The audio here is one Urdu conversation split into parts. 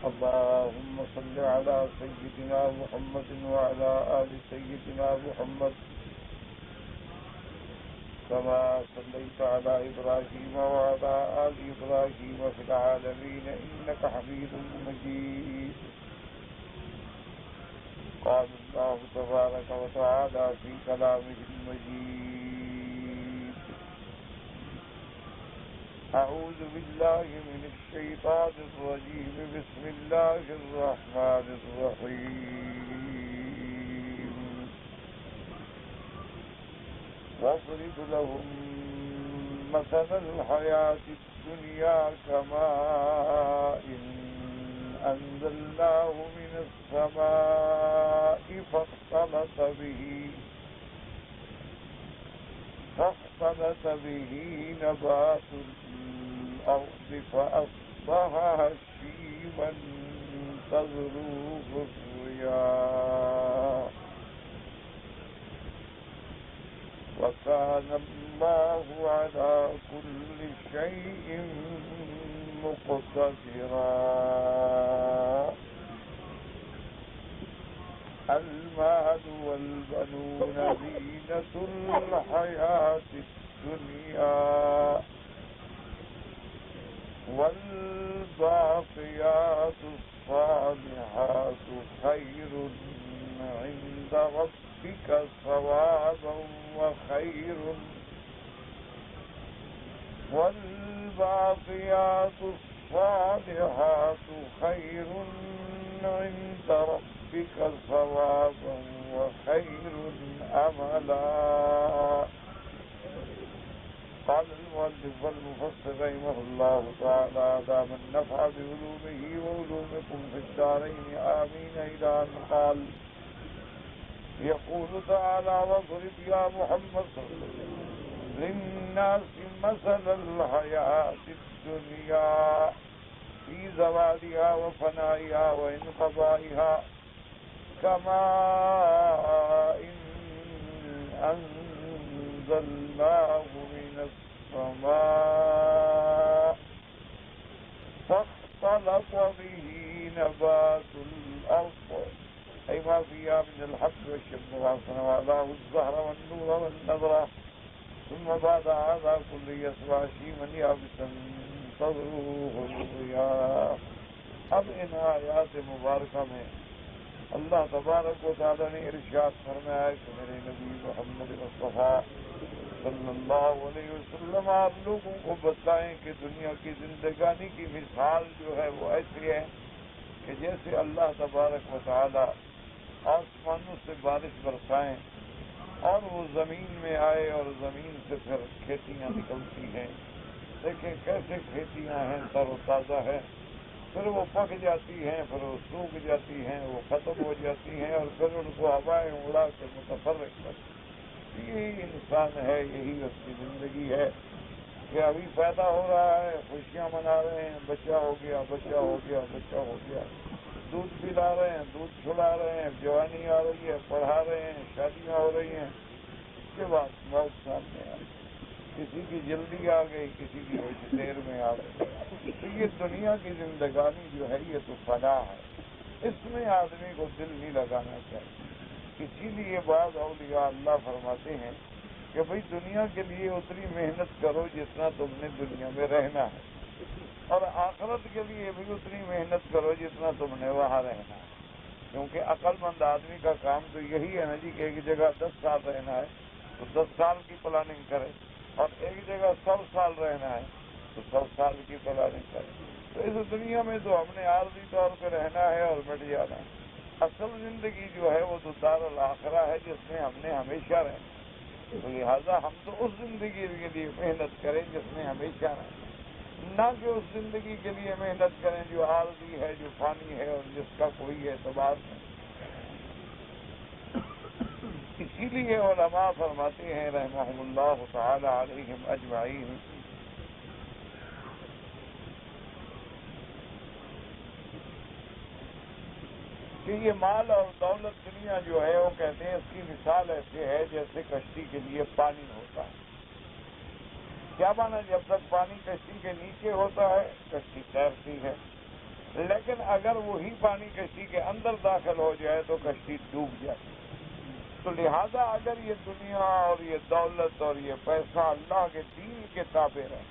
اللهم صل على سيدنا محمد وعلى آل سيدنا محمد كما صليت على إبراهيم وعلى آل إبراهيم في العالمين إنك حميد مجيد. قال الله تبارك وتعالى في كلامه المجيد: أعوذ بالله من الشيطان الرجيم. بسم الله الرحمن الرحيم. واضرب لهم مثل الحياة الدنيا كماء أنزلناه من السماء فاختلط به نبات الأرض فأصبح هشيما تذروه الرياح وكان الله على كل شيء مقتدرا. المال والبنون زينة الحياة الدنيا والباقيات الصالحات خير عند ربك ثوابا والباقيات الصالحات خير عند ربك ثوابا وخير أملا. قال المؤلف والمفسر رحمه الله تعالى: دام النفع بعلومه وعلومكم في الدارين آمين. إلى أن قال: يقول تعالى: واضرب يا محمد للناس مثل الحياة الدنيا في زوالها وفنائها وانقضائها كماء أنزلناه من السماء فاختلط به نبات الأرض أي ما فيها من الحب والشم والسنوات الزهر والنور والنضرة ثم بعد هذا كل يسوى شيما يابسا تذروه الرياح. اب ان آیات مبارکہ میں اللہ تبارک و تعالی نے ارشاد فرمایا کہ میرے نبی محمد مصطفیٰ صلی اللہ علیہ وسلم آپ لوگوں کو بتائیں کہ دنیا کی زندگانی کی مثال جو ہے وہ ایسی ہے کہ جیسے اللہ تبارک و تعالی آسمانوں سے بارش برسائیں اور وہ زمین میں آئے اور زمین سے پھر کھیتیاں نکلتی ہیں. دیکھیں کیسے کھیتیاں ہیں، تر و تازہ ہیں، پھر وہ پک جاتی ہیں، پھر وہ سوکھ جاتی ہیں، وہ ختم ہو جاتی ہیں اور پھر ان کو ہوائیں اڑا کے متفرق کرتی. یہی انسان ہے، یہی اس کی زندگی ہے کہ ابھی پیدا ہو رہا ہے، خوشیاں منا رہے ہیں، بچہ ہو گیا، بچہ ہو گیا، بچہ ہو گیا، دودھ پلا رہے ہیں، دودھ چھڑا رہے ہیں، جوانی آ رہی ہے، پڑھا رہے ہیں، شادیاں ہو رہی ہیں، اس کے بعد موت سامنے آ گئی. کسی کی جلدی آ گئی، کسی کی دیر میں آ گئی. تو یہ دنیا کی زندگانی جو ہے یہ تو فنا ہے، اس میں آدمی کو دل نہیں لگانا چاہیے. اسی لیے بعض اولیاء اللہ فرماتے ہیں کہ بھئی دنیا کے لیے اتنی محنت کرو جتنا تم نے دنیا میں رہنا ہے، اور آخرت کے لیے بھی اتنی محنت کرو جتنا تم نے وہاں رہنا ہے. کیونکہ عقل مند آدمی کا کام تو یہی ہے نا جی کہ ایک جگہ 10 سال رہنا ہے تو 10 سال کی پلاننگ کرے، اور ایک جگہ 100 سال رہنا ہے تو 100 سال کی پلاننگ کرے. تو اس دنیا میں تو ہم نے عارضی طور پہ رہنا ہے اور مٹ جانا ہے. اصل زندگی جو ہے وہ تو دار الآخرہ ہے جس میں ہم نے ہمیشہ رہنا. تو لہٰذا ہم تو اس زندگی کے لیے محنت کریں جس میں ہمیشہ رہیں، نہ کہ اس زندگی کے لیے محنت کریں جو عارضی ہے، جو فانی ہے اور جس کا کوئی اعتبار نہیں. اسی لیے علماء فرماتے ہیں رحمہم اللہ تعالی علیہم اجمعین کہ یہ مال اور دولت دنیا جو ہے وہ کہتے ہیں اس کی مثال ایسے ہے جیسے کشتی کے لیے پانی ہوتا ہے. کیا مانا؟ جب تک پانی کشتی کے نیچے ہوتا ہے کشتی تیرتی ہے، لیکن اگر وہی پانی کشتی کے اندر داخل ہو جائے تو کشتی ڈوب جائے. تو لہذا اگر یہ دنیا اور یہ دولت اور یہ پیسہ اللہ کے دین کے تابع رہے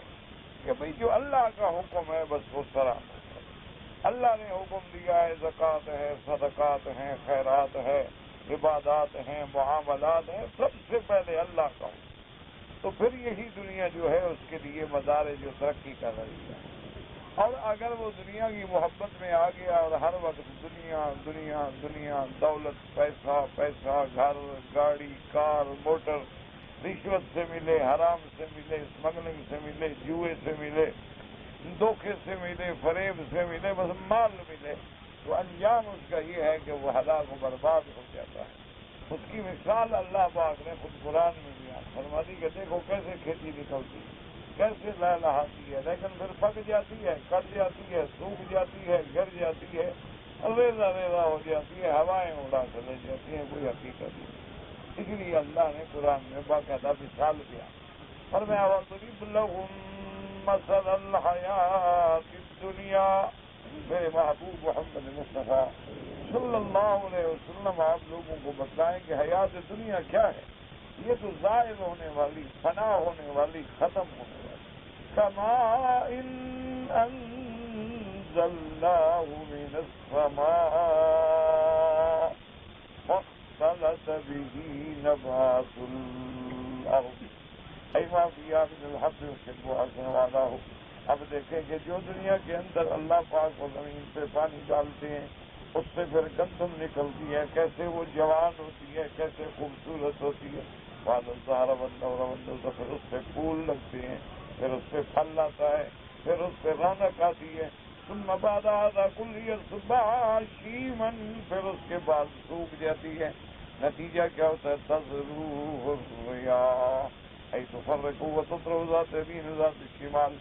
کہ بھئی جو اللہ کا حکم ہے بس وہ سرا اللہ نے حکم دیا ہے، زکوٰۃ ہے، صدقات ہیں، خیرات ہے، عبادات ہیں، معاملات ہیں، سب سے پہلے اللہ کا حکم، تو پھر یہی دنیا جو ہے اس کے لیے مدار جو ترقی کر رہی ہے. اور اگر وہ دنیا کی محبت میں آ گیا اور ہر وقت دنیا دنیا دنیا، دولت، پیسہ پیسہ، گھر، گاڑی، کار، موٹر، رشوت سے ملے، حرام سے ملے، اسمگلنگ سے ملے، جوئے سے ملے، دھوکے سے ملے، فریب سے ملے، بس مال ملے، تو انجام اس کا یہ ہے کہ وہ ہلاک و برباد ہو جاتا ہے. اس کی مثال اللہ پاک نے خود قرآن میں بیان فرما دی کہ دیکھو کیسے کھیتی نکلتی ہے، کیسے لہلہاتی ہے، لیکن پھر پک جاتی ہے، کٹ جاتی ہے، سوکھ جاتی ہے، گر جاتی ہے، ریزہ ریزہ ہو جاتی ہے، ہوائیں اڑا کے لے جاتی ہیں، کوئی حقیقت نہیں. اس لیے اللہ نے قرآن میں باقاعدہ مثال دیا اور میں وَاضْرِبْ لَهُم مَّثَلَ الْحَيَاةِ الدُّنْيَا. میرے محبوب محمد مصطفیٰ صلی اللہ علیہ وسلم آپ لوگوں کو بتلائیں کہ حیات دنیا کیا ہے. یہ تو ظاہر ہونے والی، فنا ہونے والی، ختم ہونے والی. كَمَاءٍ أَنزَلْنَاهُ مِنَ السَّمَاءِ فَاخْتَلَطَ بِهِ نَبَاتُ الْأَرْضِ مِمَّا فِيهَا مِنَ الْحَبِّ وَالْحَصَادِ. اب دیکھیں کہ جو دنیا کے اندر اللہ پاک و زمین پہ پانی ڈالتے ہیں اس سے پھر گندم نکلتی ہے، کیسے وہ جوان ہوتی ہے، کیسے خوبصورت ہوتی ہے. بعد الزہر والنور، پھر اس پہ پھول لگتے ہیں، پھر اس پہ پھل آتا ہے، پھر اس پہ رونق آتی ہے. ثم بعد هذا كله يصبح هشيما، پھر اس کے بعد سوکھ جاتی ہے. نتیجہ کیا ہوتا ہے؟ تذروه الرياح حيث تفرق وتطرح ذات اليمين ذات الشمال.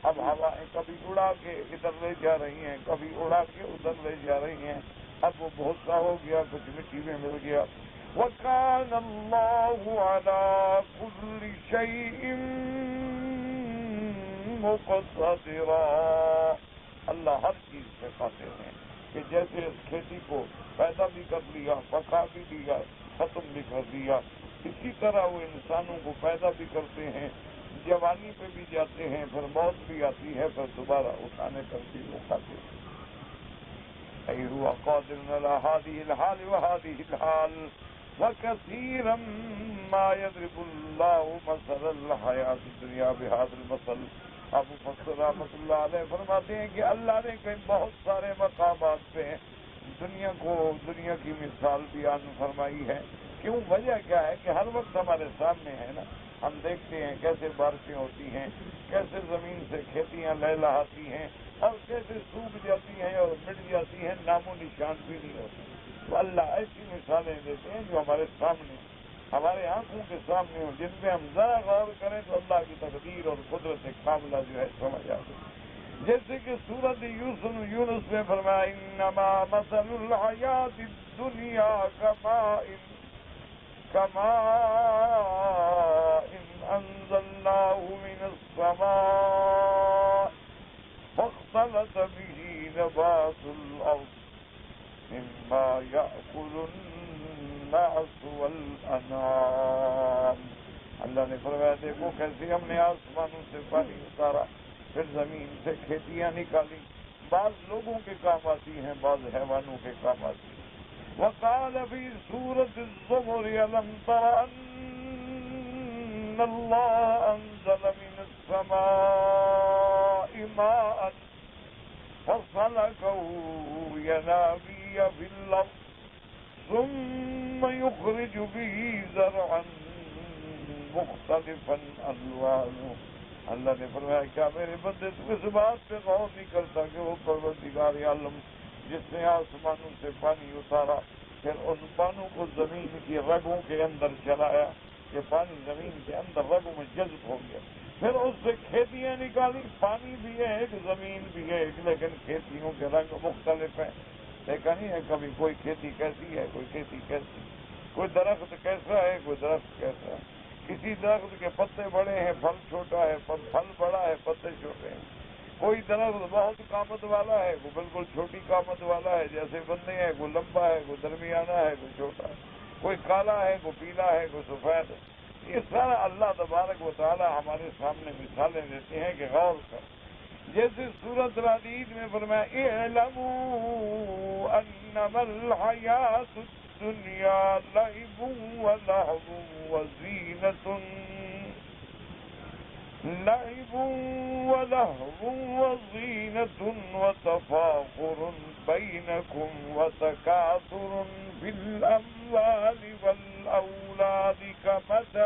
اب ہوائیں کبھی اڑا کے ادھر لے جا رہی ہیں، کبھی اڑا کے ادھر لے جا رہی ہیں. اب وہ بہت سا ہو گیا، کچھ مٹی میں مل گیا. وَكَانَ اللَّهُ عَلَى كُلِّ شَيْءٍ مُقْتَدِرًا. اللہ ہر چیز پہ قادر ہے کہ جیسے اس کھیتی کو پیدا بھی کر لیا، پکا بھی دیا، ختم بھی کر دیا، اسی طرح وہ انسانوں کو پیدا بھی کرتے ہیں، جوانی پہ بھی جاتے ہیں، پھر موت بھی آتی ہے، پھر دوبارہ اٹھانے پر بھی اٹھاتے ہیں. أي هو قادر على هذه الحال وهذه الحال وكثيرا ما يضرب الله مثل الحياة الدنيا بهذا المثل. ابو فصل رحمۃ اللہ علیہ فرماتے ہیں کہ اللہ نے کئی بہت سارے مقامات پہ دنیا کی مثال بیان فرمائی ہے. کیوں؟ وجہ کیا ہے کہ ہر وقت ہمارے سامنے ہے نا، ہم دیکھتے ہیں کیسے بارشیں ہوتی ہیں، کیسے زمین سے کھیتیاں لہلہاتی ہیں اور کیسے سوکھ جاتی ہیں اور مٹ جاتی ہیں، نام و نشان بھی نہیں ہوتی. تو اللہ ایسی مثالیں دیتے ہیں جو ہمارے سامنے، ہمارے آنکھوں کے سامنے ہوں، جن پہ ہم ذرا غور کریں تو اللہ کی تقدیر اور قدرت کاملہ جو ہے سمجھ آتی. جیسے کہ سورۃ یونس میں فرمایا انما مثل الحیات الدنیا كماء انزلناه من السماء فاختلط به نبات الارض مما يأكل الناس والانعام. اللہ نے فرمایا دیکھو کیسے ہم نے آسمانوں سے پانی اتارا، پھر زمین سے کھیتیاں نکالی، بعض لوگوں کے کام آتی ہیں، بعض حیوانوں کے کام آتی ہیں. وقال في سورة الزمر ألم تر أن الله أنزل من السماء ماء فسلكه ينابيع في الأرض ثم يخرج به زرعا مختلفا ألوانه. اللہ نے فرمایا کیا میرے بندے تو اس بات پہ غور نہیں کرتا کہ وہ پروردگار عالم جس نے آسمانوں سے پانی اتارا، پھر ان پانوں کو زمین کی رگوں کے اندر چلایا کہ پانی زمین کے اندر رگوں میں جذب ہو گیا، پھر اس سے کھیتیاں نکالی. پانی بھی ہے ایک، زمین بھی ہے ایک، لیکن کھیتیوں کے رنگ مختلف ہیں. دیکھا نہیں ہے کبھی کوئی کھیتی کیسی ہے، کوئی کھیتی کیسی، کوئی درخت کیسا ہے، کوئی درخت کیسا ہے. کسی درخت کے پتے بڑے ہیں، پھل چھوٹا ہے، پھل بڑا ہے، پتے چھوٹے ہیں. کوئی درخت بہت قامت والا ہے، وہ بالکل چھوٹی قامت والا ہے جیسے بندے ہیں، کوئی لمبا ہے، کوئی درمیانہ ہے، کوئی چھوٹا ہے، کوئی کالا ہے، کوئی پیلا ہے، کوئی سفید ہے۔ یہ سارا اللہ تبارک و تعالی ہمارے سامنے مثالیں دیتے ہیں کہ غور کر۔ جیسے سورۃ الحدید میں فرمایا اعلموا انما الحیات الدنیا لعب ولہو وزینۃ وتفاخر بینکم وتکاثر فی الاموال والاولاد كمثل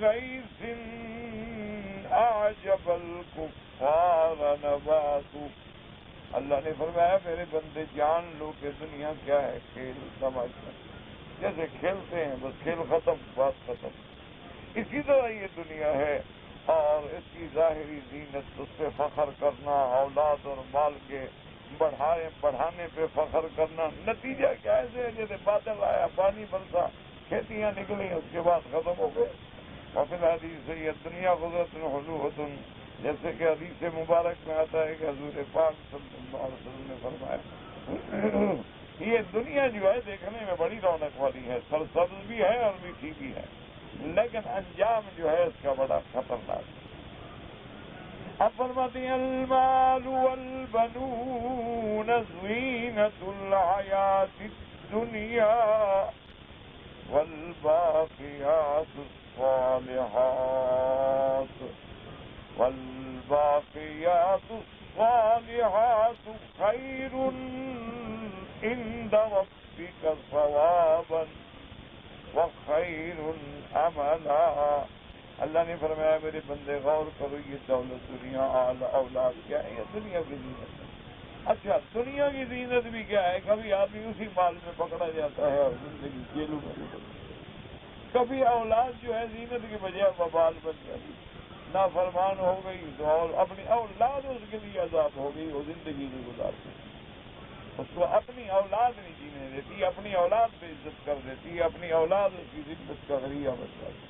غيث أعجب الكفار نباته۔ اللہ نے فرمایا میرے بندے جان لو کہ دنیا کیا ہے، کھیل تماشا، جیسے کھیلتے ہیں بس کھیل ختم بات ختم، اسی طرح یہ دنیا ہے۔ اور اس کی ظاہری زینت، اس پہ فخر کرنا، اولاد اور مال کے بڑھانے پہ فخر کرنا، نتیجہ کیا ہے؟ جیسے بادل آیا، پانی برسا، کھیتیاں نکلی، اس کے بعد ختم ہو گئے۔ اور پھر حدیث یہ دنیا قدرت حلوۃ، جیسے کہ حدیث مبارک میں آتا ہے کہ حضور پاک صلی اللہ علیہ وسلم نے فرمایا یہ دنیا جو ہے دیکھنے میں بڑی رونق والی ہے، سرسبز بھی ہے اور میٹھی بھی ہے، لیکن انجام جو ہے اس کا بڑا خطرناک ہے۔ اب فرماتے ہیں المال والبنون زینۃ الحیات الدنیا والباقیات الصالحات خیر عند ربک ثوابا وخیر املا۔ اللہ نے فرمایا میرے بندے غور کرو، یہ دولت دنیا اولاد کیا ہے؟ یہ دنیا کی زینت ہے۔ اچھا دنیا کی زینت بھی کیا ہے؟ کبھی آدمی اسی مال میں پکڑا جاتا ہے اور زندگی جیلوں میں نکلتی، کبھی اولاد جو ہے زینت کی بجائے وبال بن جاتی، نافرمان ہو گئی تو اور اپنی اولاد اس کے لیے عذاب ہو گئی، وہ زندگی نہیں گزارتی، اس کو اپنی اولاد نہیں جینے دیتی، اپنی اولاد پہ عزت کر دیتی، اپنی اولاد اس کی ذلت کا ذریعہ بن جاتی۔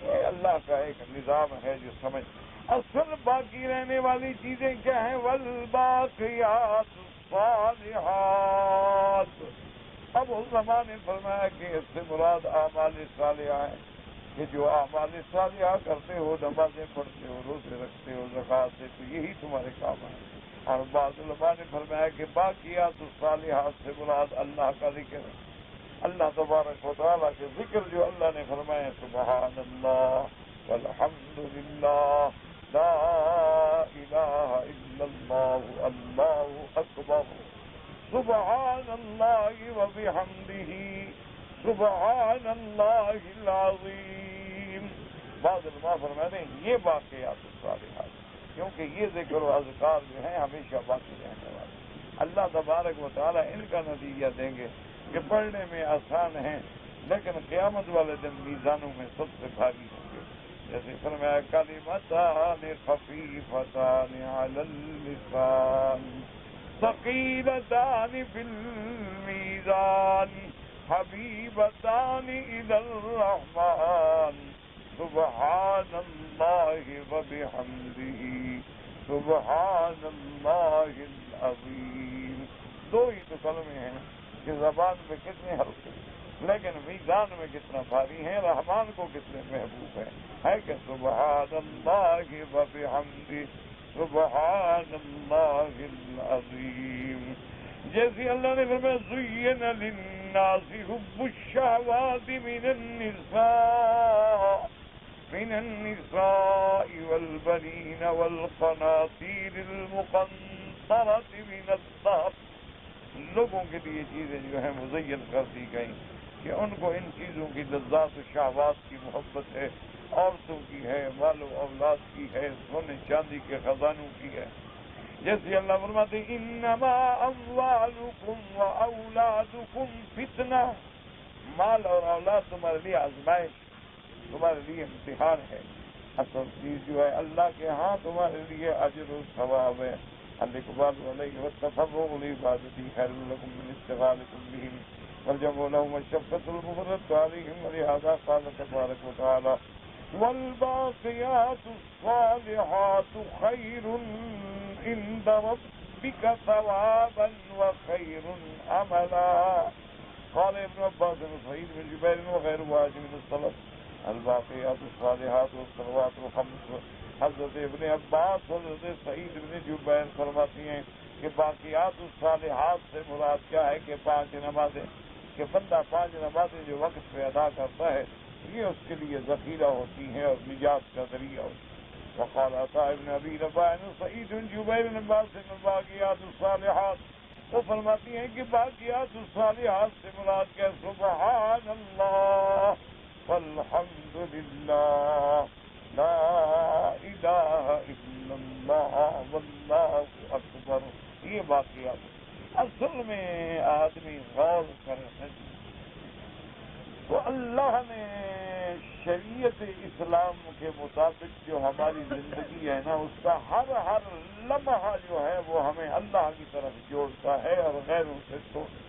یہ اللہ کا ایک نظام ہے جو سمجھ۔ اصل باقی رہنے والی چیزیں کیا ہیں؟ والباقیات الصالحات۔ اب علماء نے فرمایا کہ اس سے مراد اعمال صالحہ ہیں، کہ جو اعمال صالحہ کرتے ہو، نمازیں پڑھتے ہو، روزے رکھتے ہو، زکوٰۃ دیتے ہو، یہی تمہارے کام ہے۔ اور بعض علماء نے فرمایا کہ باقیات الصالحات سے مراد اللہ کا ذکر ہے، اللہ تبارک و تعالیٰ کے ذکر جو اللہ نے فرمائے سبحان اللہ والحمد للہ لا الہ الا اللہ اللہ اکبر سبحان اللہ وبحمدہ سبحان اللہ العظیم۔ بعض علماء فرماتے ہیں یہ باقیات الصالحات، کیونکہ یہ ذکر و اذکار جو ہیں ہمیشہ باقی رہنے والے، اللہ تبارک و تعالیٰ ان کا نتیجہ دیں گے کہ پڑھنے میں آسان ہیں لیکن قیامت والے دن میزانوں میں سب سے بھاری ہوں گے۔ جیسے فرمایا کلمتان خفیفتان علی اللسان ثقیلتان فی المیزان حبیبتان الی الرحمن سبحان اللہ وبحمدہ سبحان اللہ العظیم۔ دو ہی تو کلمے ہیں کہ زبان میں کتنے حرف ہیں لیکن میزان میں کتنا بھاری ہیں، رحمان کو کتنے محبوب ہیں، ہے کہ سبحان اللہ وبحمدہ سبحان اللہ العظیم۔ جیسے اللہ نے فرمایا زین للناس حب الشہوات من النساء والبنین والقناطیر المقنطرة من الذهب۔ لوگوں کے لیے چیزیں جو ہیں مزین کر دی گئیں کہ ان کو ان چیزوں کی لذات و شہوات کی محبت ہے، عورتوں کی ہے، مال و اولاد کی ہے، سونے چاندی کے خزانوں کی ہے۔ جیسے اللہ فرماتے ہیں انما اموالکم و اولادکم فتنہ، مال اور اولاد تمہارے لیے آزمائش، تمہارے لیے امتحان ہے، اصل چیز جو ہے اللہ کے ہاں تمہارے لیے اجر و ثواب ہے۔ الاقبال علیہ والتفرغ لعبادتہ خیر لکم من اشتغالکم بہم والجمع لهم الشفقۃ المفرطۃ علیہم ولہذا قال تبارک وتعالی والباقيات الصالحات خير عند ربك ثوابا وخير عملا. قال ابن عباس وسعيد بن جبير وغير واحد من السلف الباقيات الصالحات والصلوات الخمس. حضرت ابن عباس حضرت سعید بن جبیر فرماتی ہیں کہ باقیات الصالحات سے مراد کیا ہے کہ 5 نمازیں، کہ بندہ 5 نمازیں جو وقت پہ ادا کرتا ہے یہ اس کے لیے ذخیرہ ہوتی ہیں اور نجات کا ذریعہ ہوتی ہے. وقال عطاء ابن ابی رباح سعید بن جبیر بن عباس سے باقیات الصالحات، وہ فرماتی ہیں کہ باقیات الصالحات سے مراد کیا؟ سبحان اللہ والحمد للہ لا الہ الا اللہ واللہ اکبر. یہ باقیات اصل میں آدمی غور کرے تو اللہ نے شریعت اسلام کے مطابق جو ہماری زندگی ہے نا، اس کا ہر لمحہ جو ہے وہ ہمیں اللہ کی طرف جوڑتا ہے اور غیروں سے توڑتا.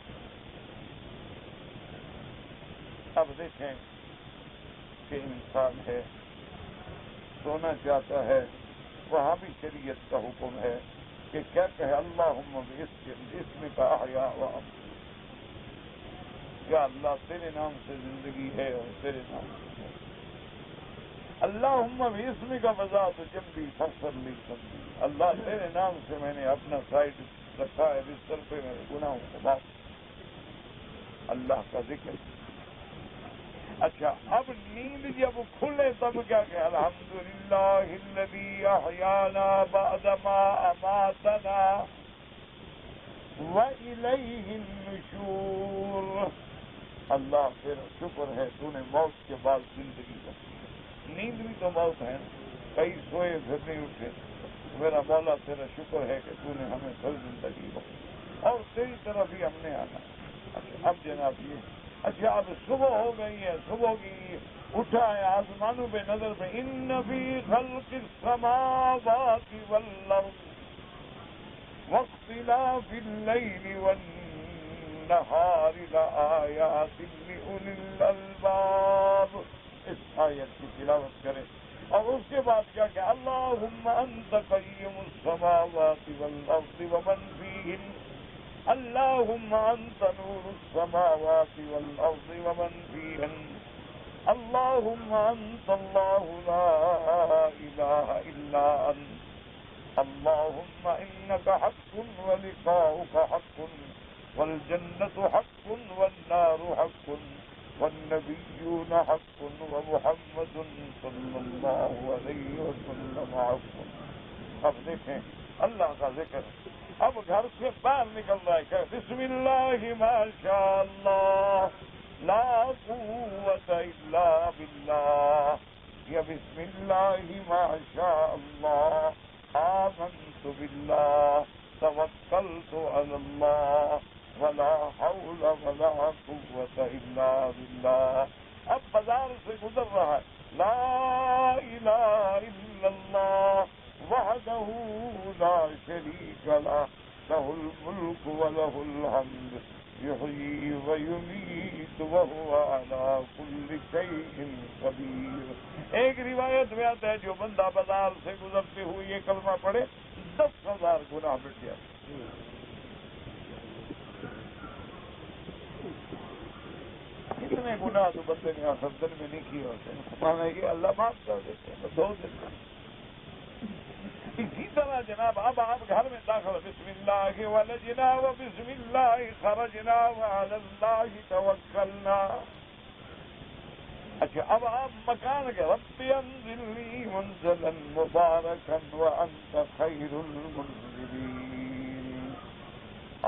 اب دیکھیں کہ انسان ہے سونا چاہتا ہے، وہاں بھی شریعت کا حکم ہے کہ کیا کہے؟ اللہم باسمک احیا واموت. یا اللہ تیرے نام سے زندگی ہے اور تیرے نام سے موت. اللہم باسمک وضعت جنبی فاغفر لی ذنبی. اللہ تیرے نام سے میں نے اپنا سائڈ رکھا ہے بستر پہ، میرے گناہوں کو معاف. اللہ کا ذکر. اچھا اب نیند جب کھلے تب کیا کہ الحمدللہ الذی احیانا بعدما اماتنا وإلیہ النشور. اللہ پھر شکر ہے تو نے موت کے بعد زندگی رکھی. نیند بھی تو موت ہے، کئی سوئے پھر نہیں اٹھے. میرا مولا تیرا شکر ہے کہ تو نے ہمیں پھر زندگی رکھی اور تیری طرف ہی ہم نے آنا. اچھا اب جناب یہ اچھا اب صبح ہو گئی ہے، صبح کی اٹھا ہے، آسمانوں پہ نظر پہ ان فی خلق السماوات والارض واختلاف اللیل والنہار لآیات لأولی الالباب. اس آیت کی تلاوت کریں اور اس کے بعد کیا کہ اللہم انت قیم السماوات والارض ومن فیہن. اللہم انت نور السماوات والارض ومن فیہن. اللہم انت اللہ لا الہ الا انت. اللہم انک حق ولقاؤک حق والجنة حق والنار حق والنبیون حق ومحمد صلی اللہ علیہ وسلم حق. اب دیکھیں اللہ کا ذکر. اب گھر سے باہر نکل رہا ہے کہ بسم اللہ ما شاء اللہ لا قوت الا باللہ، یا بسم اللہ ما شاء اللہ آمنت باللہ توکلت علی اللہ ولا حول ولا قوت الا باللہ. اب بازار سے گزر رہا ہے لا الہ الا اللہ وحدہ لا شریک لہ لہ الملک وله الحمد یحیی ویمیت وہو علی کل شیء قدیر. ایک روایت میں آتا ہے جو بندہ بازار سے گزرتے ہوئے یہ کلمہ پڑھے 10,000 گناہ مٹ جائے. اتنے گناہ تو بندے نے آخر دن میں نہیں کیے ہوتے ہیں، مانا کہ اللہ معاف کر دیتے ہیں 2 دن. اسی طرح جناب اب آپ گھر میں داخل بسم اللہ ولجنا وبسم اللہ خرجنا وعلی اللہ توکلنا. اچھا اب آپ مکان کے رب انزلنی منزلا مبارکا وانت خیر المنزلین.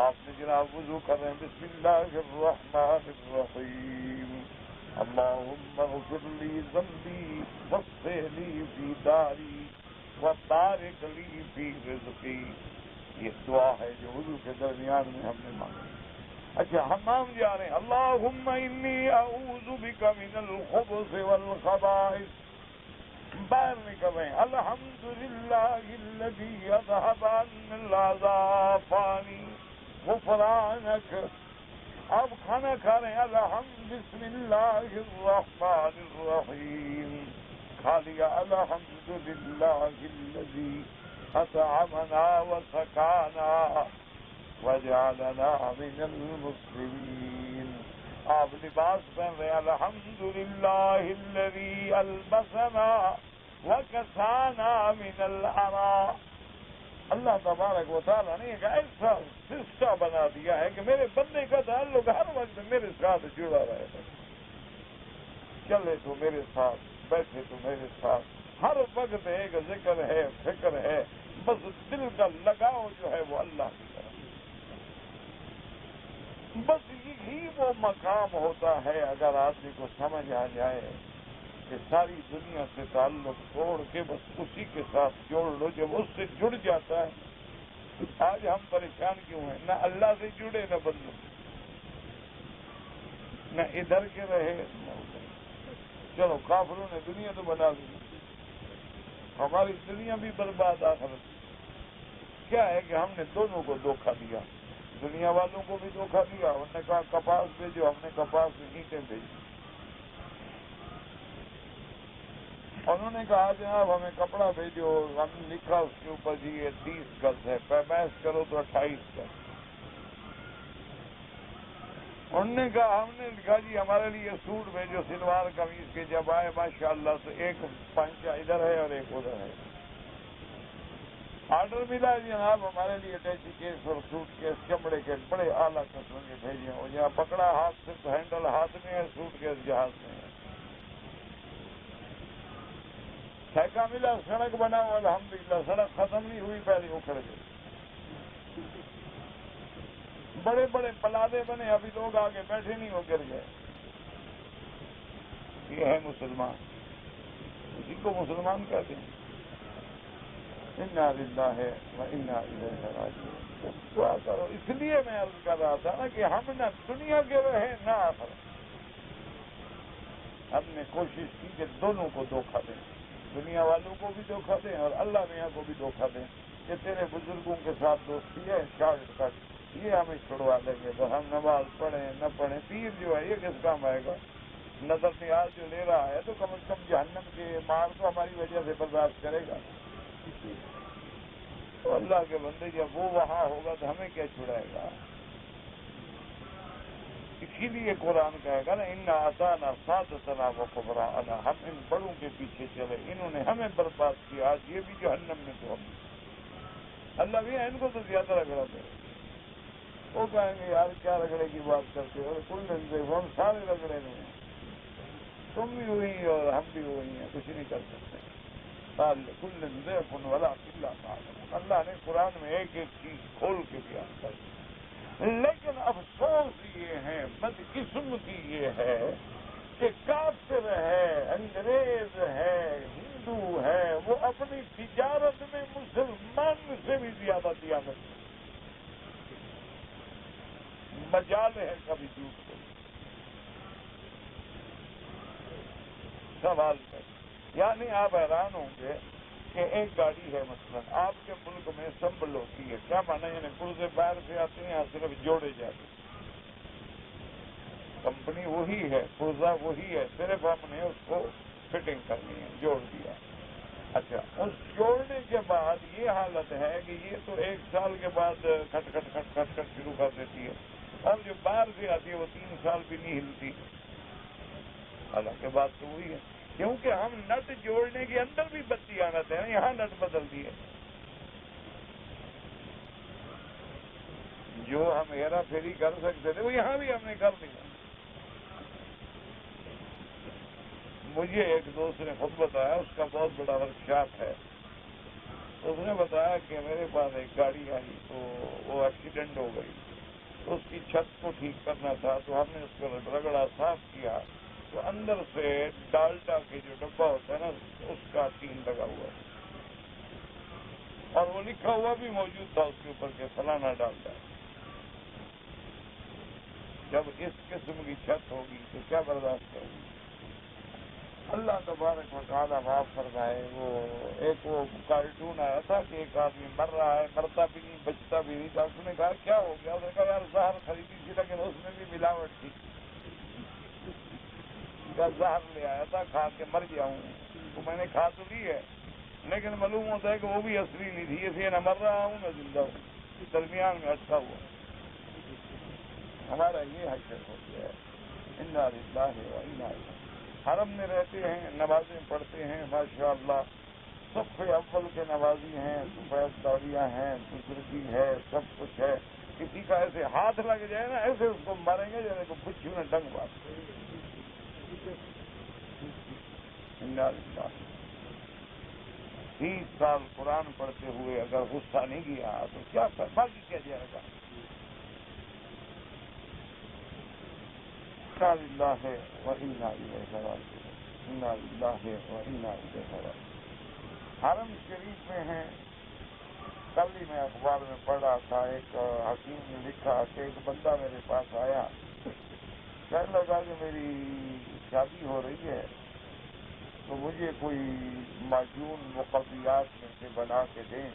آپ نے جناب وضو کر رہے ہیں بسم اللہ الرحمن الرحیم. اللہم اغفر لی ذنبی وسع لی فی داری وبارک لی فی رزقی. یہ دعا ہے جو وضو کے درمیان میں ہم نے مانگی. اچھا حمام جا رہے ہیں اللہم انی اعوذ بک من الخبث والخبائث. باہر نکل رہے ہیں الحمدللہ الذی اذھب عني العذاب فانی غفرانک. اب کھانا کھا رہے ہیں بسم اللہ الرحمن الرحیم. کھا لیا الحمدللہ الذی اطعمنا وسقانا وجعلنا من المسلمین. آپ لباس پہن رہے ہیں الحمدللہ الذی البسنا وکسانا من العراء. اللہ تبارک و تعالیٰ نے ایک ایسا سسٹم بنا دیا ہے کہ میرے بندے کا تعلق ہر وقت میرے ساتھ جڑا رہے گا. چلے تو میرے ساتھ، بیٹھے تو میرے ساتھ، ہر وقت ایک ذکر ہے، فکر ہے، بس دل کا لگاؤ جو ہے وہ اللہ کی طرف. بس یہی وہ مقام ہوتا ہے اگر آدمی کو سمجھ آ جائے کہ ساری دنیا سے تعلق چھوڑ کے بس اسی کے ساتھ جوڑ لو. جب اس سے جڑ جاتا ہے، آج ہم پریشان کیوں ہیں؟ نہ اللہ سے جڑے نہ بندوں، نہ ادھر کے رہے نہ ادھر. چلو کافروں نے دنیا تو بنا دی، ہماری دنیا بھی برباد. آخرت کیا ہے کہ ہم نے دونوں کو دھوکہ دیا. دنیا والوں کو بھی دھوکہ دیا، انہوں نے کہا کپاس بھیجو، ہم نے کپاس میں اینٹیں بھیجی. انہوں نے کہا جناب ہمیں کپڑا بھیجو، ہم نے لکھا اس کے اوپر جی یہ 30 گز ہے، پیمائش کرو تو 28 گز. انہوں نے کہا ہم نے لکھا جی ہمارے لیے سوٹ بھیجو سلوار قمیض کے. جب آئے ماشاءاللہ سے ایک پنچہ ادھر ہے اور ایک ادھر ہے. آرڈر ملا جناب ہمارے لیے اٹیچی کیس اور سوٹ کیس چمڑے کے بڑے اعلیٰ قسم کے بھیجے. اور یہاں پکڑا ہاتھ سے تو ہینڈل ہاتھ میں ہے، سوٹ کیس جہاز میں ہے. ٹھیکہ ملا سڑک بناؤ، الحمدللہ سڑک ختم نہیں ہوئی پہلے اکھڑ گئی. بڑے بڑے پلادے بنے، ابھی لوگ آگے بیٹھے نہیں، وہ گر گئے. یہ ہے مسلمان، اسی کو مسلمان کہتے ہیں. انا للہ و انا الیہ راجعون. دعا کرو. اس لیے میں عرض کر رہا تھا نا کہ ہم نہ دنیا کے رہے نہ آخرت. ہم نے کوشش کی کہ دونوں کو دھوکہ دیں، دنیا والوں کو بھی دھوکہ دیں اور اللہ میاں کو بھی دھوکہ دیں کہ تیرے بزرگوں کے ساتھ دوستی ہے، شارٹ کٹ یہ ہمیں چھڑوا دیں گے. بس ہم نماز پڑھیں نہ پڑھیں، پیر جو ہے یہ کس کام آئے گا؟ نظر نیاز جو لے رہا ہے تو کم از کم جہنم کے مار تو ہماری وجہ سے برداشت کرے گا. تو اللہ کے بندے جب وہ وہاں ہوگا تو ہمیں کیا چھڑائے گا؟ اسی لیے قرآن کہے گا نا ان آسانہ سادتنا و کبراءنا. ہم ان بڑوں کے پیچھے چلے، انہوں نے ہمیں برباد کیا، آج یہ بھی جہنم میں تو ہم. اللہ بھی ان کو تو زیادہ رگڑا دے. وہ کہیں گے یار کیا رگڑے کی بات کرتے ہو؟ کل دن سے ہم سارے رگڑے میں ہیں، تم بھی ہوئی اور ہم بھی ہوئی ہیں، کچھ نہیں کر سکتے. کل دن سے کن والا اللہ نے قرآن میں ایک ایک چیز کھول کے بیان کر دی. لیکن افسوس یہ ہے، بدقسمتی یہ ہے کہ کافر ہے، انگریز ہے، ہندو ہے، وہ اپنی تجارت میں مسلمان سے بھی زیادہ دیانت مجال ہے کبھی جھوٹ کو. سوال ہے یعنی آپ حیران ہوں گے کہ ایک گاڑی ہے مثلا آپ کے ملک میں سمبل ہوتی ہے، کیا مانا یعنی پرزے باہر سے آتے ہیں یہاں صرف جوڑے جاتے ہیں. کمپنی وہی ہے، پرزا وہی ہے، صرف ہم نے اس کو فٹنگ کرنی ہے، جوڑ دیا. اچھا اس جوڑنے کے بعد یہ حالت ہے کہ یہ تو 1 سال کے بعد کھٹ کھٹ کھٹ کھٹ کھٹ شروع کر دیتی ہے، اور جو باہر سے آتی ہے وہ 3 سال بھی نہیں ہلتی. حالانکہ بات تو وہی ہے، کیونکہ ہم نٹ جوڑنے کے اندر بھی بتی آنت ہے، یہاں نٹ بدل دیے. جو ہم ہیرا پھیری کر سکتے تھے وہ یہاں بھی ہم نے کر دیا. مجھے ایک دوست نے خود بتایا، اس کا بہت بڑا ورکشاپ ہے. اس نے بتایا کہ میرے پاس ایک گاڑی آئی تو وہ ایکسیڈنٹ ہو گئی، تو اس کی چھت کو ٹھیک کرنا تھا تو ہم نے اس کو رگڑا صاف کیا تو اندر سے ڈالڈا کے جو ڈبہ ہوتا ہے نا اس کا تین لگا ہوا ہے، اور وہ لکھا ہوا بھی موجود تھا اس کے اوپر کہ فلانا ڈالڈا. جب اس قسم کی چھت ہوگی تو کیا برداشت ہوگی؟ اللہ تبارک و تعالیٰ معاف فرمائے. وہ کارٹون آیا تھا کہ ایک آدمی مر رہا ہے، مرتا بھی نہیں بچتا بھی نہیں. ڈاکٹر نے کہا کیا ہو گیا؟ اس نے کہا یار زہر خریدی تھی لیکن اس میں بھی ملاوٹ تھی. زہر لے آیا تھا، کھا کے مر گیا ہوں. کو میں نے کھا تو لی ہے، لیکن معلوم ہوتا ہے کہ وہ بھی اصلی نہیں تھی، اس لیے نہ مر رہا ہوں نہ زندہ ہوں، درمیان میں اٹکا ہوا۔ ہمارا یہ حقیقت ہو گیا ہے۔ انا للہ و انا الیہ۔ حرم میں رہتے ہیں، نمازیں پڑھتے ہیں، ماشاءاللہ صف اول کے نمازی ہیں، سفید داڑیاں ہیں، بزرگی ہے، سب کچھ ہے۔ کسی کا ایسے ہاتھ لگ جائے نا، ایسے اس کو ماریں گے جیسے کو بچھو نے ڈنگ مار۔ انا للہ۔ 30 سال قرآن پڑھتے ہوئے اگر غصہ نہیں کیا تو کیا باقی کیا جائے گا؟ انا للہ و انا الیہ راجعون۔ انا للہ و انا الیہ راجعون۔ حرم شریف میں ہیں، کل ہی میں اخبار میں پڑھ رہا تھا، ایک حکیم نے لکھا کہ ایک بندہ میرے پاس آیا، کہنے لگا کہ میری شادی ہو رہی ہے تو مجھے کوئی معجون مقویات میں سے بنا کے دیں۔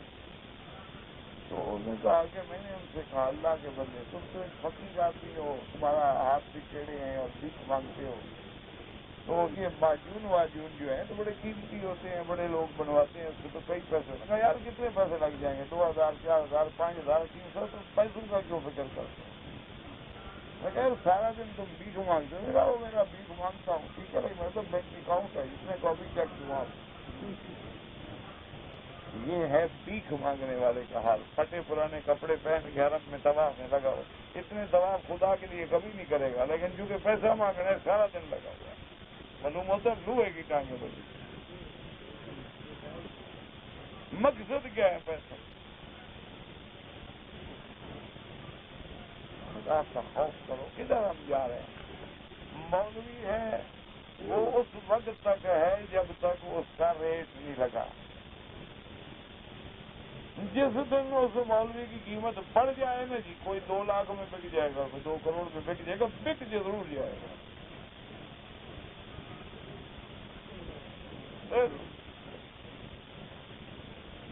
تو انہوں نے کہا کہ میں نے ان سے کہا اللہ کے بندے تم تو ایک فقیر آدمی ہو، تمہارا ہاتھ بھی ٹیڑھے ہیں اور بھیک مانگتے ہو، تو یہ معجون واجون جو ہیں تو بڑے قیمتی ہوتے ہیں، بڑے لوگ بنواتے ہیں، اس کے تو کئی پیسے لگا۔ یار کتنے پیسے لگ جائیں گے؟ 2000 4000 5000 300، تو پیسوں کا کیوں فکر کرتے ہیں؟ میں کہا سارا دن تم بھیک مانگتے ہو؟ میرا وہ میرا بھیک مانگتا ہوں، ٹھیک ہے بھائی، میں تو بینک اکاؤنٹ ہے اس میں کاپی چیک دوں آپ۔ یہ ہے بھیک مانگنے والے کا حال، پھٹے پرانے کپڑے پہن کے حرم میں طواف میں لگا ہوا، اتنے طواف خدا کے لیے کبھی نہیں کرے گا، لیکن چونکہ پیسہ مانگنا ہے سارا دن لگا ہوا ہے، معلوم ہوتا ہے لوہے کی ٹانگیں لگی۔ مقصد کیا ہے پیسہ؟ خدا کا خوف کرو۔ کدھر ہم جا رہے ہیں؟ مولوی ہے وہ اس وقت تک ہے جب تک اس کا ریٹ نہیں لگا، جس دن اس مولوی کی قیمت بڑھ جائے نا جی، کوئی 2 لاکھ میں بک جائے گا، کوئی 2 کروڑ میں بک جائے گا، بک ضرور جائے گا۔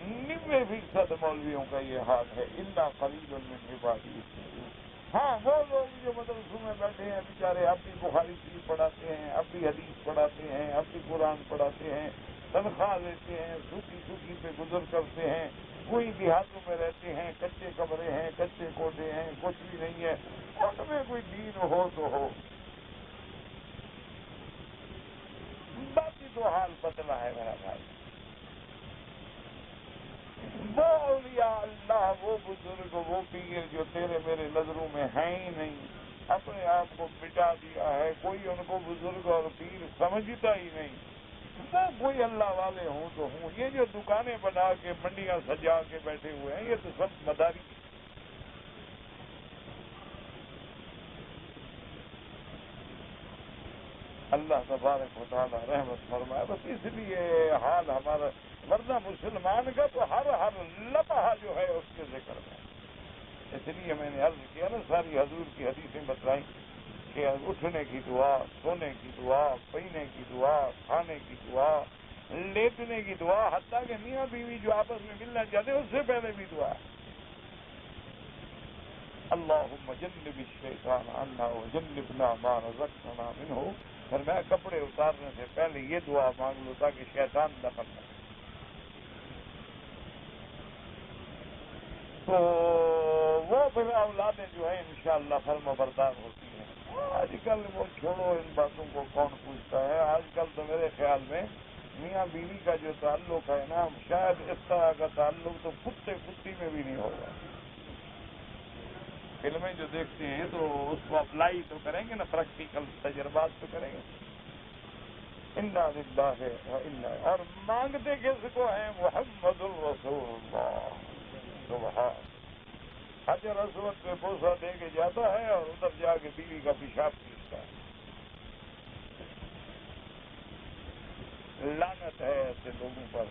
90% مولویوں کا یہ حال ہے، الا قلیل من عبادی الشکور۔ ہاں وہ لوگ جو مدرسوں میں بیٹھے ہیں بیچارے، اب بھی بخاری شریف پڑھاتے ہیں، اب بھی حدیث پڑھاتے ہیں، اب بھی قرآن پڑھاتے ہیں، تنخواہ لیتے ہیں، سوکھی پہ گزر کرتے ہیں، وہی دیہاتوں میں رہتے ہیں، کچے کمرے ہیں، کچے کوٹے ہیں، کچھ بھی نہیں ہے، ان میں کوئی دین ہو تو ہو، باقی تو حال بدلا ہے میرا بھائی۔ وہ اولیاء اللہ، وہ بزرگ، وہ پیر جو تیرے میرے نظروں میں ہیں ہی نہیں، اپنے آپ کو مٹا دیا ہے، کوئی ان کو بزرگ اور پیر سمجھتا ہی نہیں، وہ کوئی اللہ والے ہوں تو ہوں۔ یہ جو دکانیں بنا کے منڈیاں سجا کے بیٹھے ہوئے ہیں، یہ تو سب مداری۔ اللہ تبارک و تعالی رحمت فرمائے۔ بس اس لیے حال ہمارا، ورنہ مسلمان کا تو ہر لمحہ جو ہے اس کے ذکر میں۔ اس لیے میں نے عرض کیا نا، ساری حضور کی حدیثیں بتلائیں کہ اٹھنے کی دعا، سونے کی دعا، پینے کی دعا، کھانے کی دعا، لیٹنے کی دعا، حتیٰ کہ میاں بیوی جو آپس میں ملنا چاہتے ہیں اس سے پہلے بھی دعا۔ اللہم جنب الشیطان عنا وجنبنا ما رزقتنا منہ۔ پھر میں کپڑے اتارنے سے پہلے یہ دعا مانگ لوں تاکہ شیطان دخل نہ۔ تو وہ پھر اولادیں جو ہیں انشاءاللہ فرما بردار ہوتی ہیں۔ آج کل وہ چھوڑو ان باتوں کو، کون پوچھتا ہے؟ آج کل تو میرے خیال میں میاں بیوی کا جو تعلق ہے نا، شاید اس طرح کا تعلق تو کتے کتی میں بھی نہیں ہوگا۔ فلمیں جو دیکھتے ہیں تو اس کو اپلائی تو کریں گے نا، پریکٹیکل تجربات تو کریں گے۔ انا للہ و انا، اور مانگتے کس کو ہیں؟ محمد الرسول اللہ۔ سبحان۔ حجر اسود پہ بوسہ دے کے جاتا ہے اور ادھر جا کے بیوی کا پیشاب پیستا ہے۔ لعنت ہے ایسے لوگوں پر۔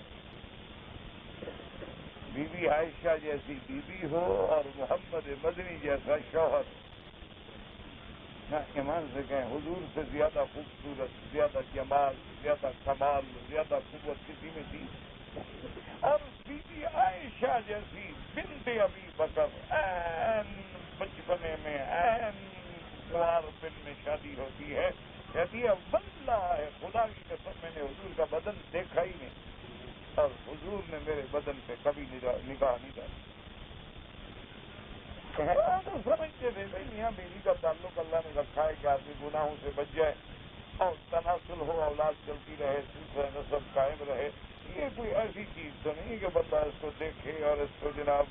بی بی عائشہ جیسی بیوی ہو اور محمد مدنی جیسا شوہر، نہ ایمان سے کہیں حضور سے زیادہ خوبصورت، زیادہ جمال، زیادہ کمال، زیادہ قوت کسی میں تھی؟ اور بی بی عائشہ جیسی بنت ابی بکر، این بچپنے میں، این سوار بن میں شادی ہوتی ہے، کہتی ہے واللہ خدا کی قسم میں نے حضور کا بدن دیکھا تو سمجھتے تھے بھائی میاں بیوی کا تعلق اللہ نے رکھا ہے کہ آدمی گناہوں سے بچ جائے اور تناسل ہو، اولاد چلتی رہے، سلسلہ نسب قائم رہے. یہ کوئی ایسی چیز تو نہیں کہ بندہ اس کو دیکھے اور اس کو جناب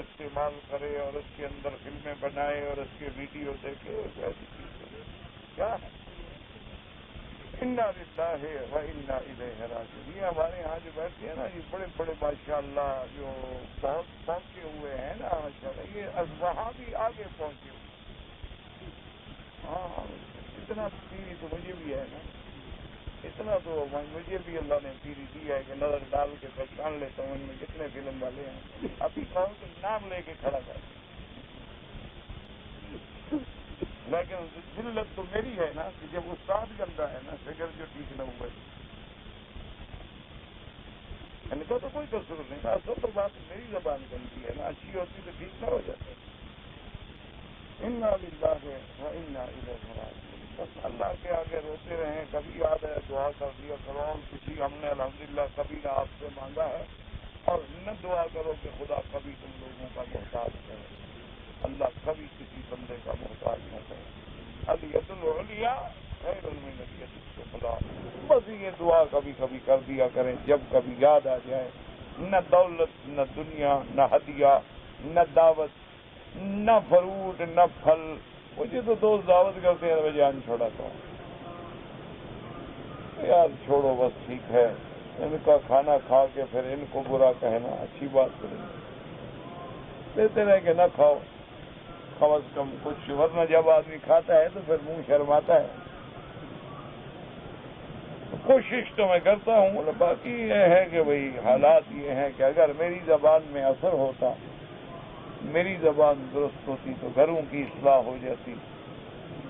استعمال کرے اور اس کے اندر فلمیں بنائے اور اس کے ویڈیو دیکھے. ایسی چیز تو نہیں. کیا ہے انا للہ و انا الیہ راجعون. یہ ہمارے ہاں جو بیٹھتے ہیں نا یہ بڑے بڑے ماشاءاللہ جو بہت پہنچے ہوئے ہیں نا ماشاءاللہ، یہ وہاں بھی آگے پہنچے ہوئے. ہاں اتنا پیری تو مجھے بھی ہے نا، اتنا تو مجھے بھی اللہ نے پیری دی ہے کہ نظر ڈال کے پہچان لیتا ہوں ان میں کتنے فلم والے ہیں. ابھی کہوں کہ نام لے کے کھڑا کر، لیکن ذلت تو میری ہے نا کہ جب استاد گندا ہے نا فگر جو ٹھیک نہ ہوئے ان کا تو کوئی قصور نہیں نا. اصل تو بات میری زبان گندی ہے نا، اچھی ہوتی تو ٹھیک نہ ہو جاتا. انا للہ و انا الیہ راجعون. بس اللہ کے آگے روتے رہیں. کبھی یاد ہے دعا کر دیا کرو. کسی ہم نے الحمدللہ کبھی نہ آپ سے مانگا ہے اور نہ دعا کرو کہ خدا کبھی تم لوگوں کا محتاج کرے. اللہ کبھی کسی بندے کا محتاج نہ کرے. الید العلیٰ خیر من الید السفلیٰ. بس یہ دعا کبھی کبھی کر دیا کریں جب کبھی یاد آ جائے. نہ دولت نہ دنیا نہ ہدیہ نہ دعوت نہ فروٹ نہ پھل. مجھے تو دوست دعوت کرتے ہیں میں جان چھوڑاتا ہوں. یار چھوڑو بس ٹھیک ہے. ان کا کھانا کھا کے پھر ان کو برا کہنا اچھی بات نہیں. دیتے رہے کہ نہ کھاؤ کم از کم کچھ، ورنہ جب آدمی کھاتا ہے تو پھر منہ شرماتا ہے. کوشش تو میں کرتا ہوں. باقی یہ ہے کہ بھئی حالات یہ ہیں کہ اگر میری زبان میں اثر ہوتا، میری زبان درست ہوتی تو گھروں کی اصلاح ہو جاتی،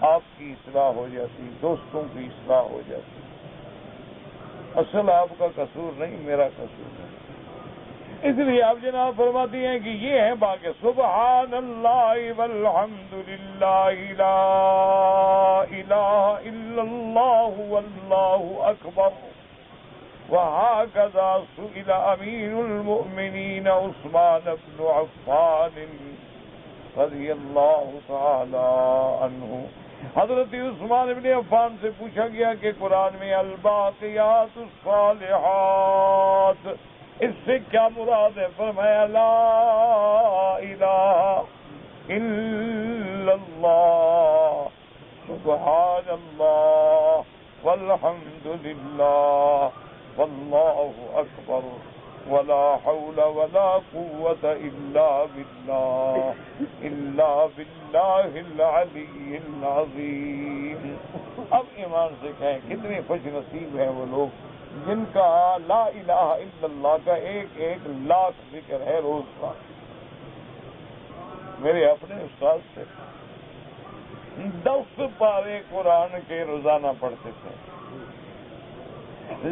آپ کی اصلاح ہو جاتی، دوستوں کی اصلاح ہو جاتی. اصل آپ کا قصور نہیں، میرا قصور ہے. اس لیے آپ جناب فرماتی ہیں کہ یہ ہے باقی سبحان اللہ والحمد للہ لا الہ الا اللہ واللہ اکبر. وہکذا سئل امیر المؤمنین عثمان بن عفان رضی اللہ تعالی عنہ. حضرت عثمان بن عفان سے پوچھا گیا کہ قرآن میں الباقیات الصالحات اس سے کیا مراد ہے؟ فرمایا لا الہ الا اللہ سبحان اللہ والحمد للہ واللہ اکبر ولا حول ولا قوة الا باللہ العلی العظیم. اب ایمان سے کہیں کتنے خوش نصیب ہیں وہ لوگ جن کا لا الہ الا اللہ کا ایک ایک لاکھ ذکر ہے روز کا. میرے اپنے استاد سے 10 پارے قرآن کے روزانہ پڑھتے تھے.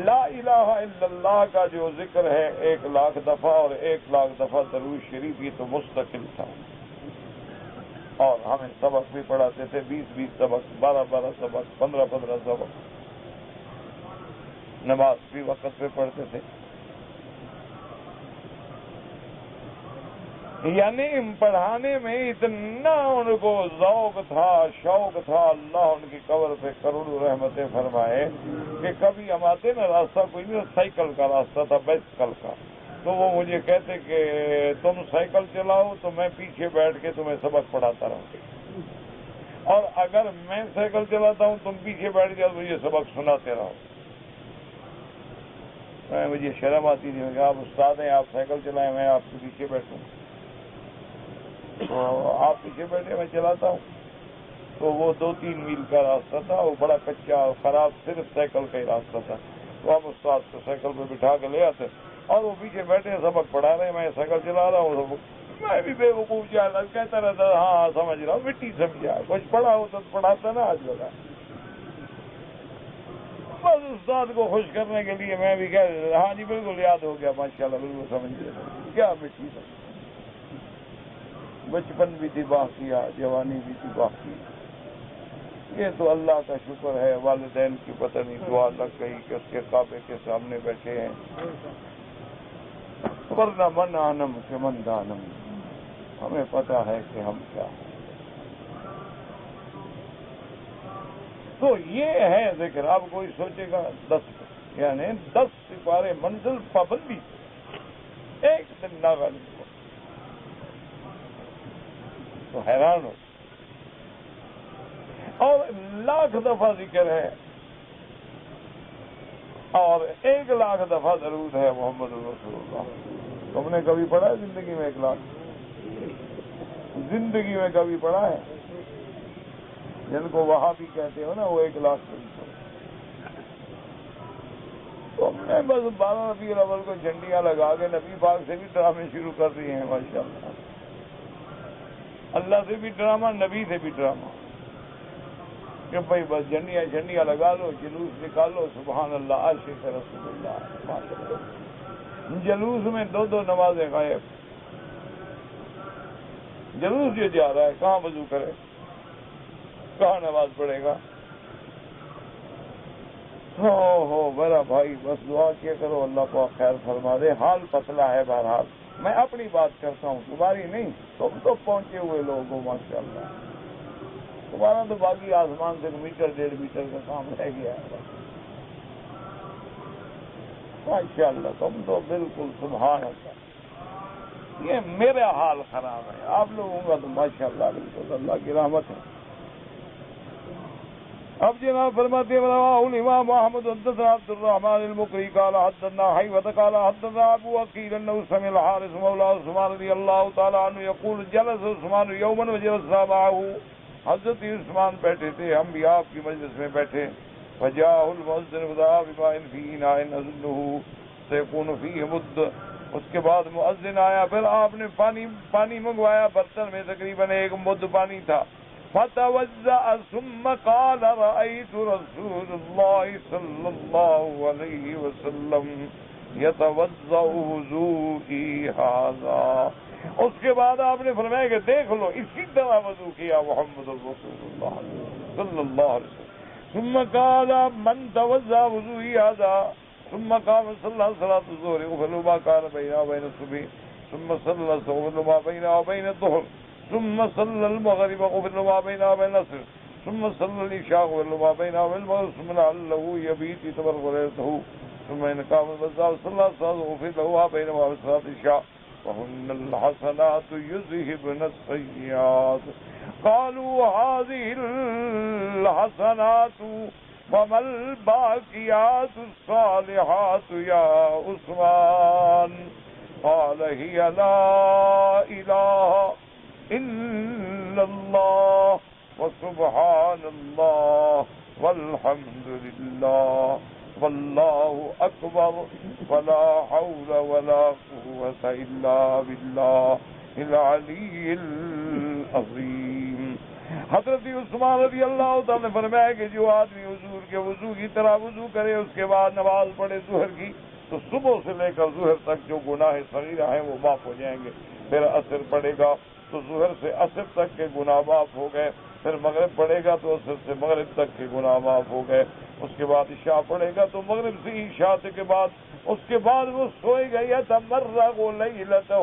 لا الہ الا اللہ کا جو ذکر ہے 1,00,000 دفعہ اور 1,00,000 دفعہ درود شریف، یہ تو مستقل تھا. اور ہمیں سبق بھی پڑھاتے تھے، 20 سبق، 12 سبق، 15 سبق. نماز بھی وقت پہ پڑھتے تھے. یعنی پڑھانے میں اتنا ان کو ذوق تھا، شوق تھا. اللہ ان کی قبر پہ کروڑوں رحمتیں فرمائے کہ کبھی ہم آتے نا راستہ کوئی نہیں، سائیکل کا راستہ تھا، بیسیکل کا. تو وہ مجھے کہتے کہ تم سائیکل چلاؤ تو میں پیچھے بیٹھ کے تمہیں سبق پڑھاتا رہوں، اور اگر میں سائیکل چلاتا ہوں تم پیچھے بیٹھ جاؤ تو مجھے سبق سناتے رہو. مجھے شرم آتی تھی کہ آپ استاد ہیں، آپ سائیکل چلائیں، میں آپ کے پیچھے بیٹھوں. تو آپ پیچھے بیٹھے میں چلاتا ہوں. تو وہ 2-3 میل کا راستہ تھا، وہ بڑا کچا اور خراب صرف سائیکل کا ہی راستہ تھا. تو ہم استاد کو سائیکل پہ بٹھا کے لے آتے اور وہ پیچھے بیٹھے سبق پڑھا رہے ہیں، میں سائیکل چلا رہا ہوں. میں بھی بے وقوف جانا کہتا رہتا ہاں سمجھ رہا ہوں، مٹی سمجھا کچھ پڑھا ہو تو پڑھاتا نا. آج لگا بس استاد کو خوش کرنے کے لیے میں بھی کہہ دیتا ہاں جی بالکل یاد ہو گیا، ماشاءاللہ بالکل سمجھ گیا. کیا مٹی سمجھ، بچپن بھی تھی باقی، جوانی بھی تھی باقی. یہ تو اللہ کا شکر ہے، والدین کی پتہ نہیں دعا لگ گئی کہ اس کے کعبے کے سامنے بیٹھے ہیں. ورنہ من آنم کے من دانم. ہمیں پتا ہے کہ ہم کیا ہیں. تو یہ ہے ذکر. اب کوئی سوچے گا 10 یعنی 10 سپارے منزل پابندی ایک دن ناغالب ہوا تو حیران ہو. اور 1,00,000 دفعہ ذکر ہے اور 1,00,000 دفعہ درود ہے محمد رسول اللہ. تم نے کبھی پڑھا ہے زندگی میں 1,00,000؟ زندگی میں کبھی پڑھا ہے؟ جن کو وہاں بھی کہتے ہو نا وہ 1,00,000 کبھی پڑھا. تم نے بس 12 ربیع الاول کو جھنڈیاں لگا کے نبی پاک سے بھی ڈرامے شروع کر دیے ہیں. ماشاء اللہ سے بھی ڈرامہ، نبی سے بھی ڈرامہ کہ بھائی بس جھنڈیاں لگا لو، جلوس نکالو، سبحان اللہ، عاشق رسول اللہ. ماشاء اللہ جلوس میں 2 نمازیں غائب. جلوس جو جا رہا ہے کہاں وضو کرے، کہاں نماز پڑھے گا؟ ہو میرا بھائی بس دعا کیا کرو اللہ کو خیر فرما دے. حال پتلا ہے بہرحال. میں اپنی بات کرتا ہوں، تمہاری نہیں. تم تو پہنچے ہوئے لوگ ہو ماشاء اللہ. تمہارا تو باقی آسمان سے 1 میٹر 1.5 میٹر کا کام رہ گیا ہے ماشاء اللہ. تم تو بالکل سبحان اللہ. یہ میرا حال خراب ہے، آپ لوگوں کا تو ماشاء اللہ بالکل اللہ کی رحمت ہے. اب جناب فرماتے ہیں الامام محمد حدثنا عبد الرحمن المقری قال حدثنا حیوة قال حدثنا ابو عقیل انه سمع الحارث مولى عثمان رضی اللہ تعالی عنہ یقول جلس عثمان یوما وجلسنا معه. حضرت عثمان بیٹھے تھے، ہم بھی آپ کی مجلس میں بیٹھے. فجاء المؤذن ودعا بماء في اناء اظنه سيكون فيه مد. اس کے بعد مؤذن آیا، پھر آپ نے پانی منگوایا برتن میں، تقریباً 1 مد پانی تھا. فتوضأ ثم قال رأيت رسول الله صلى الله عليه وسلم يتوضأ وضوئي هذا. اس کے بعد آپ نے فرمایا کہ دیکھ لو اسی طرح وضو کیا محمد رسول اللہ صلی اللہ علیہ وسلم. ثم قال من توضأ وضوئي هذا ثم قام صلى صلاة الظهر وفل ما كان بينه وبين الصبح ثم صلى وفل ما بينه وبين الظهر ثم صلى المغرب وفل ما بينه وبين العصر ثم صلى العشاء وفل ما بينه وبين المغرب ثم لعله يبيت يتبرق ليلته ثم إن قام البزار صلى صلاة وفل ما بينه وبين صلاة العشاء وهن الحسنات يذهبن السيئات. قالوا هذه الحسنات وما الباقيات الصالحات يا عثمان؟ قال هي لا إله إلا الله وسبحان الله والحمد لله والله أكبر ولا حول ولا قوة إلا بالله العلی العظیم. حضرت عثمان رضی اللہ تعالیٰ نے فرمایا کہ جو آدمی حضور کے وضو کی طرح وضو کرے، اس کے بعد نماز پڑھے ظہر کی، تو صبح سے لے کر ظہر تک جو گناہ صغیرہ ہیں وہ معاف ہو جائیں گے. پھر عصر پڑھے گا تو ظہر سے عصر تک کے گناہ معاف ہو گئے. پھر مغرب پڑھے گا تو عصر سے مغرب تک کے گناہ معاف ہو گئے. اس کے بعد عشاء پڑھے گا تو مغرب سے عشاء کے بعد اس کے بعد وہ سوئے گا یا تمرغ لیلتہ،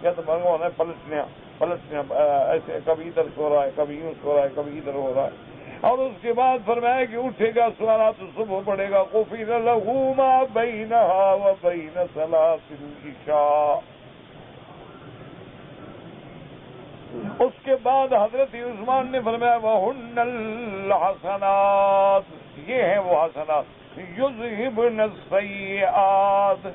یا تمرغ ہے پلٹنا ایسے کبھی ادھر سو رہا ہے، کبھی یوں سو رہا ہے، کبھی ادھر ہو رہا ہے. اور اس کے بعد فرمایا کہ اٹھے گا صلاۃ الصبح پڑھے گا غفر لہ ما بینہا و بین صلاۃ العشاء. اس کے بعد حضرت عثمان نے فرمایا وَهُنَّ الْحَسَنَاتُ، یہ ہیں وہ حسنات یذہبن السیئات،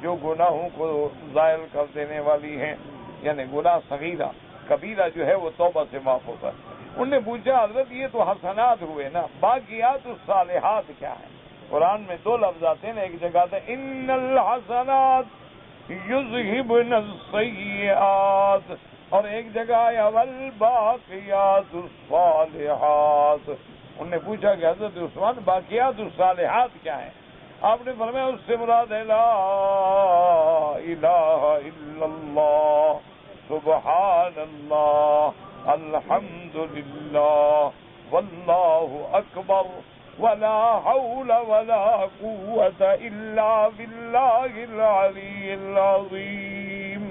جو گناہوں کو زائل کر دینے والی ہیں. یعنی گناہ صغیرہ، کبیرہ جو ہے وہ توبہ سے معاف ہوتا ہے. انہوں نے پوچھا حضرت یہ تو حسنات ہوئے نا، باقیات الصالحات کیا ہیں؟ قرآن میں 2 لفظ آتے ہیں نا، ایک جگہ آتا ہے ان الحسنات یذہبن السیئات، اور ایک جگہ آیا والباقیات الصالحات. انہوں نے پوچھا کہ حضرت عثمان باقیات الصالحات کیا ہیں؟ آپ نے فرمایا اس سے مراد ہے لا الہ الا اللہ، سبحان اللہ، الحمد للہ، واللہ اکبر، ولا حول ولا قوة الا باللہ العلی العظیم.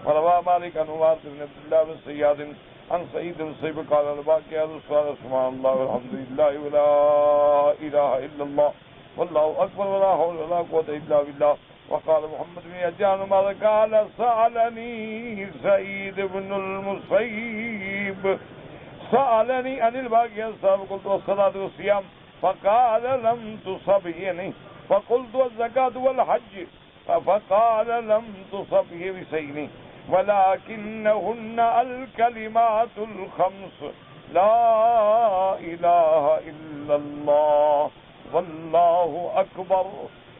وروى مالك عن عمر بن عبد الله بن زياد عن سعيد بن المسيب قال الباقيات الصالحات سبحان الله والحمد لله ولا إله إلا الله والله أكبر ولا حول ولا قوة إلا بالله. وقال محمد بن يجان ماذا قال سألني سعيد بن المسيب سألني عن الباقيات الصالحات قلت والصلاة والصيام فقال لم تصبني فقلت والزكاة والحج فقال لم تصبه بسيني ولكنهن الكلمات الخمس لا إله إلا الله والله أكبر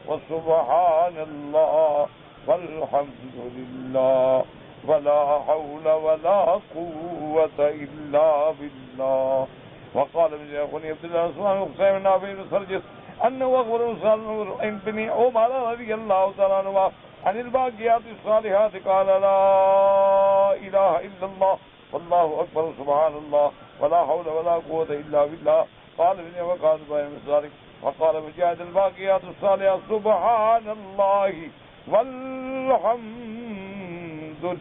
وسبحان الله والحمد لله ولا حول ولا قوة إلا بالله. وقال ابن أخوني عبد الله سبحانه حسين نافع بن سرجس أنه أخبر سالم بن عمر رضي الله تعالى عنه عن الباقيات الصالحات قال لا إله إلا الله والله أكبر سبحان الله ولا حول ولا قوة إلا بالله. قال ابن وقال بين ذلك وقال مجاهد الباقيات الصالحات سبحان الله والحمد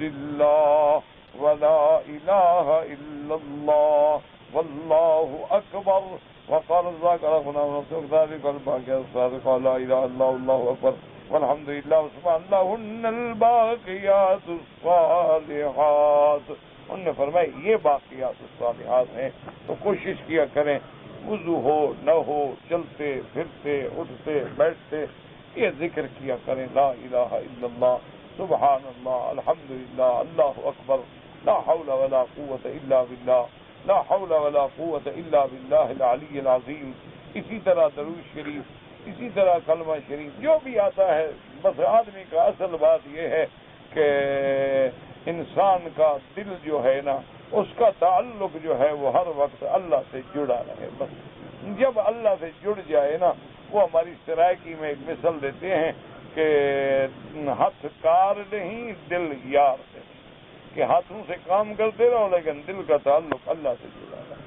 لله ولا إله إلا الله والله أكبر. وقال الذاكر هنا ونسوك ذلك الباقيات الصالحات قال لا إله إلا الله والله أكبر والحمد لله وسبحان الله هن الباقيات الصالحات. انہوں نے فرمایا یہ باقیات الصالحات ہیں. تو کوشش کیا کریں وضو ہو نہ ہو چلتے پھرتے اٹھتے بیٹھتے یہ ذکر کیا کریں لا الہ الا اللہ سبحان اللہ الحمدللہ اللہ اکبر لا حول ولا قوة الا باللہ لا حول ولا قوة الا باللہ العلی العظیم. اسی طرح درود شریف اسی طرح کلمہ شریف جو بھی آتا ہے. بس آدمی کا اصل بات یہ ہے کہ انسان کا دل جو ہے نا اس کا تعلق جو ہے وہ ہر وقت اللہ سے جڑا رہے. بس جب اللہ سے جڑ جائے نا وہ ہماری سرائکی میں ایک مثل دیتے ہیں کہ ہاتھ کار نہیں دل یار سے کہ ہاتھوں سے کام کرتے رہو لیکن دل کا تعلق اللہ سے جڑا رہے.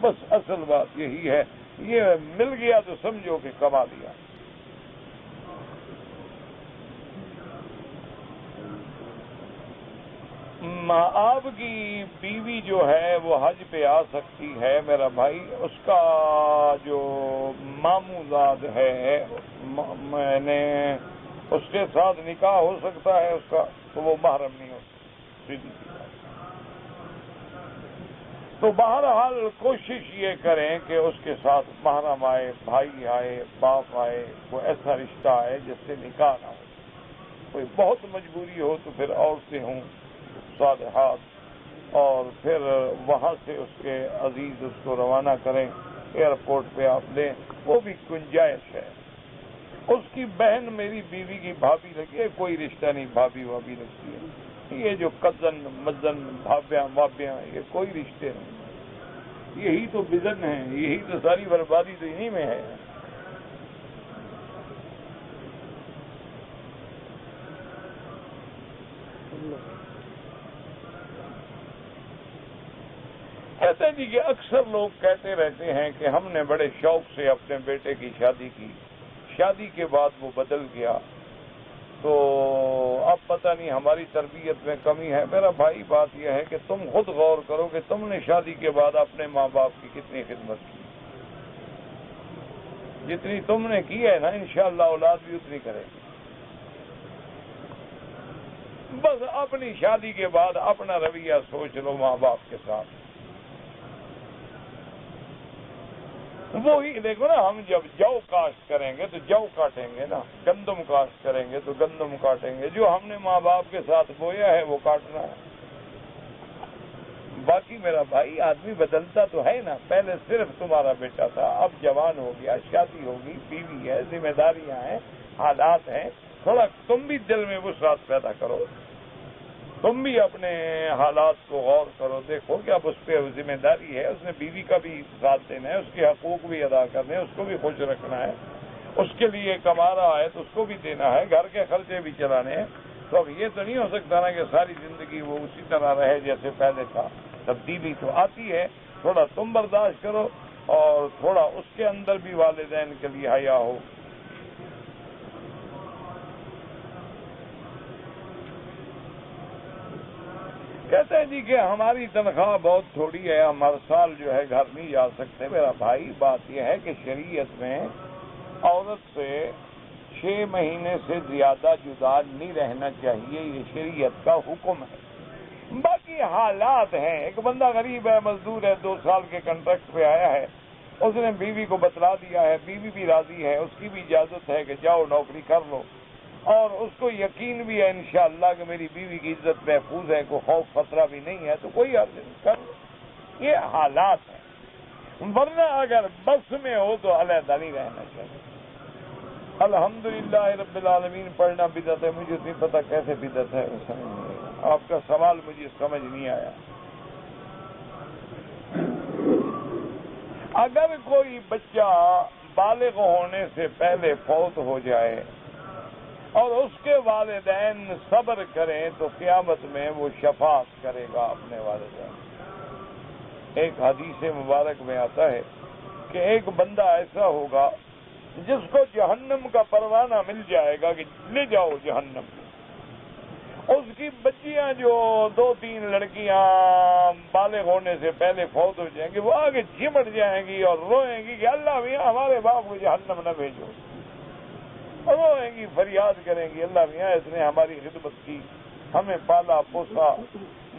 بس اصل بات یہی ہے. یہ مل گیا تو سمجھو کہ کما لیا. آپ کی بیوی جو ہے وہ حج پہ آ سکتی ہے میرا بھائی. اس کا جو ماموزاد ہے میں نے اس کے ساتھ نکاح ہو سکتا ہے اس کا تو وہ محرم نہیں ہو سکتی. تو بہرحال کوشش یہ کریں کہ اس کے ساتھ محرم آئے بھائی آئے باپ آئے کوئی ایسا رشتہ آئے جس سے نکاح نہ ہو. کوئی بہت مجبوری ہو تو پھر عورتیں ہوں صالحات اور پھر وہاں سے اس کے عزیز اس کو روانہ کریں ایئرپورٹ پہ آپ لیں وہ بھی گنجائش ہے. اس کی بہن میری بیوی کی بھابھی لگی ہے کوئی رشتہ نہیں بھابھی وابھی لگتی ہے. یہ جو کزن مزن بھابیاں وابیاں یہ کوئی رشتے نہیں. یہی تو بزن ہے یہی تو ساری بربادی تو انہی میں ہے. کہتے ہیں جی کہ اکثر لوگ کہتے رہتے ہیں کہ ہم نے بڑے شوق سے اپنے بیٹے کی شادی کی شادی کے بعد وہ بدل گیا تو اب پتہ نہیں ہماری تربیت میں کمی ہے. میرا بھائی بات یہ ہے کہ تم خود غور کرو کہ تم نے شادی کے بعد اپنے ماں باپ کی کتنی خدمت کی. جتنی تم نے کی ہے نا انشاءاللہ اولاد بھی اتنی کرے گی. بس اپنی شادی کے بعد اپنا رویہ سوچ لو ماں باپ کے ساتھ. وہی دیکھو نا ہم جب جو کاشت کریں گے تو جو کاٹیں گے نا گندم کاشت کریں گے تو گندم کاٹیں گے. جو ہم نے ماں باپ کے ساتھ بویا ہے وہ کاٹنا ہے. باقی میرا بھائی آدمی بدلتا تو ہے نا. پہلے صرف تمہارا بیٹا تھا اب جوان ہو گیا شادی ہوگی بیوی ہے ذمہ داریاں ہیں حالات ہیں. تھوڑا تم بھی دل میں وسعت پیدا کرو. تم بھی اپنے حالات کو غور کرو دیکھو کہ اب اس پہ ذمہ داری ہے. اس نے بیوی کا بھی ساتھ دینا ہے اس کے حقوق بھی ادا کرنے ہیں اس کو بھی خوش رکھنا ہے. اس کے لیے کما رہا ہے تو اس کو بھی دینا ہے گھر کے خرچے بھی چلانے ہیں. تو اب یہ تو نہیں ہو سکتا نا کہ ساری زندگی وہ اسی طرح رہے جیسے پہلے تھا. تبدیلی تو آتی ہے. تھوڑا تم برداشت کرو اور تھوڑا اس کے اندر بھی والدین کے لیے حیا ہو. کہتے ہیں جی کہ ہماری تنخواہ بہت تھوڑی ہے، ہم ہر سال جو ہے گھر نہیں جا سکتے۔ میرا بھائی بات یہ ہے کہ شریعت میں عورت سے 6 مہینے سے زیادہ جدا نہیں رہنا چاہیے، یہ شریعت کا حکم ہے۔ باقی حالات ہیں، ایک بندہ غریب ہے، مزدور ہے، 2 سال کے کنٹریکٹ پہ آیا ہے، اس نے بیوی کو بتلا دیا ہے، بیوی بھی راضی ہے، اس کی بھی اجازت ہے کہ جاؤ نوکری کر لو، اور اس کو یقین بھی ہے انشاءاللہ کہ میری بیوی کی عزت محفوظ ہے، کوئی خوف خطرہ بھی نہیں ہے، تو کوئی عرض نہیں کر لو۔ یہ حالات ہیں، ورنہ اگر بس میں ہو تو علیحدہ نہیں رہنا چاہیے۔ الحمدللہ رب العالمین پڑھنا بدعت ہے، مجھے نہیں پتا کیسے بدعت ہے، سمجھ نہیں آیا۔ آپ کا سوال مجھے سمجھ نہیں آیا۔ اگر کوئی بچہ بالغ ہونے سے پہلے فوت ہو جائے اور اس کے والدین صبر کریں تو قیامت میں وہ شفاعت کرے گا اپنے والدین۔ ایک حدیث مبارک میں آتا ہے کہ ایک بندہ ایسا ہوگا جس کو جہنم کا پروانہ مل جائے گا کہ لے جاؤ جہنم، اس کی بچیاں جو 2-3 لڑکیاں بالغ ہونے سے پہلے فوت ہو جائیں گی، وہ آگے چمٹ جائیں گی اور روئیں گی کہ اللہ میاں ہمارے باپ کو جہنم نہ بھیجو، روئیں گی، فریاد کریں گی، اللہ میاں اس نے ہماری خدمت کی، ہمیں پالا پوسا،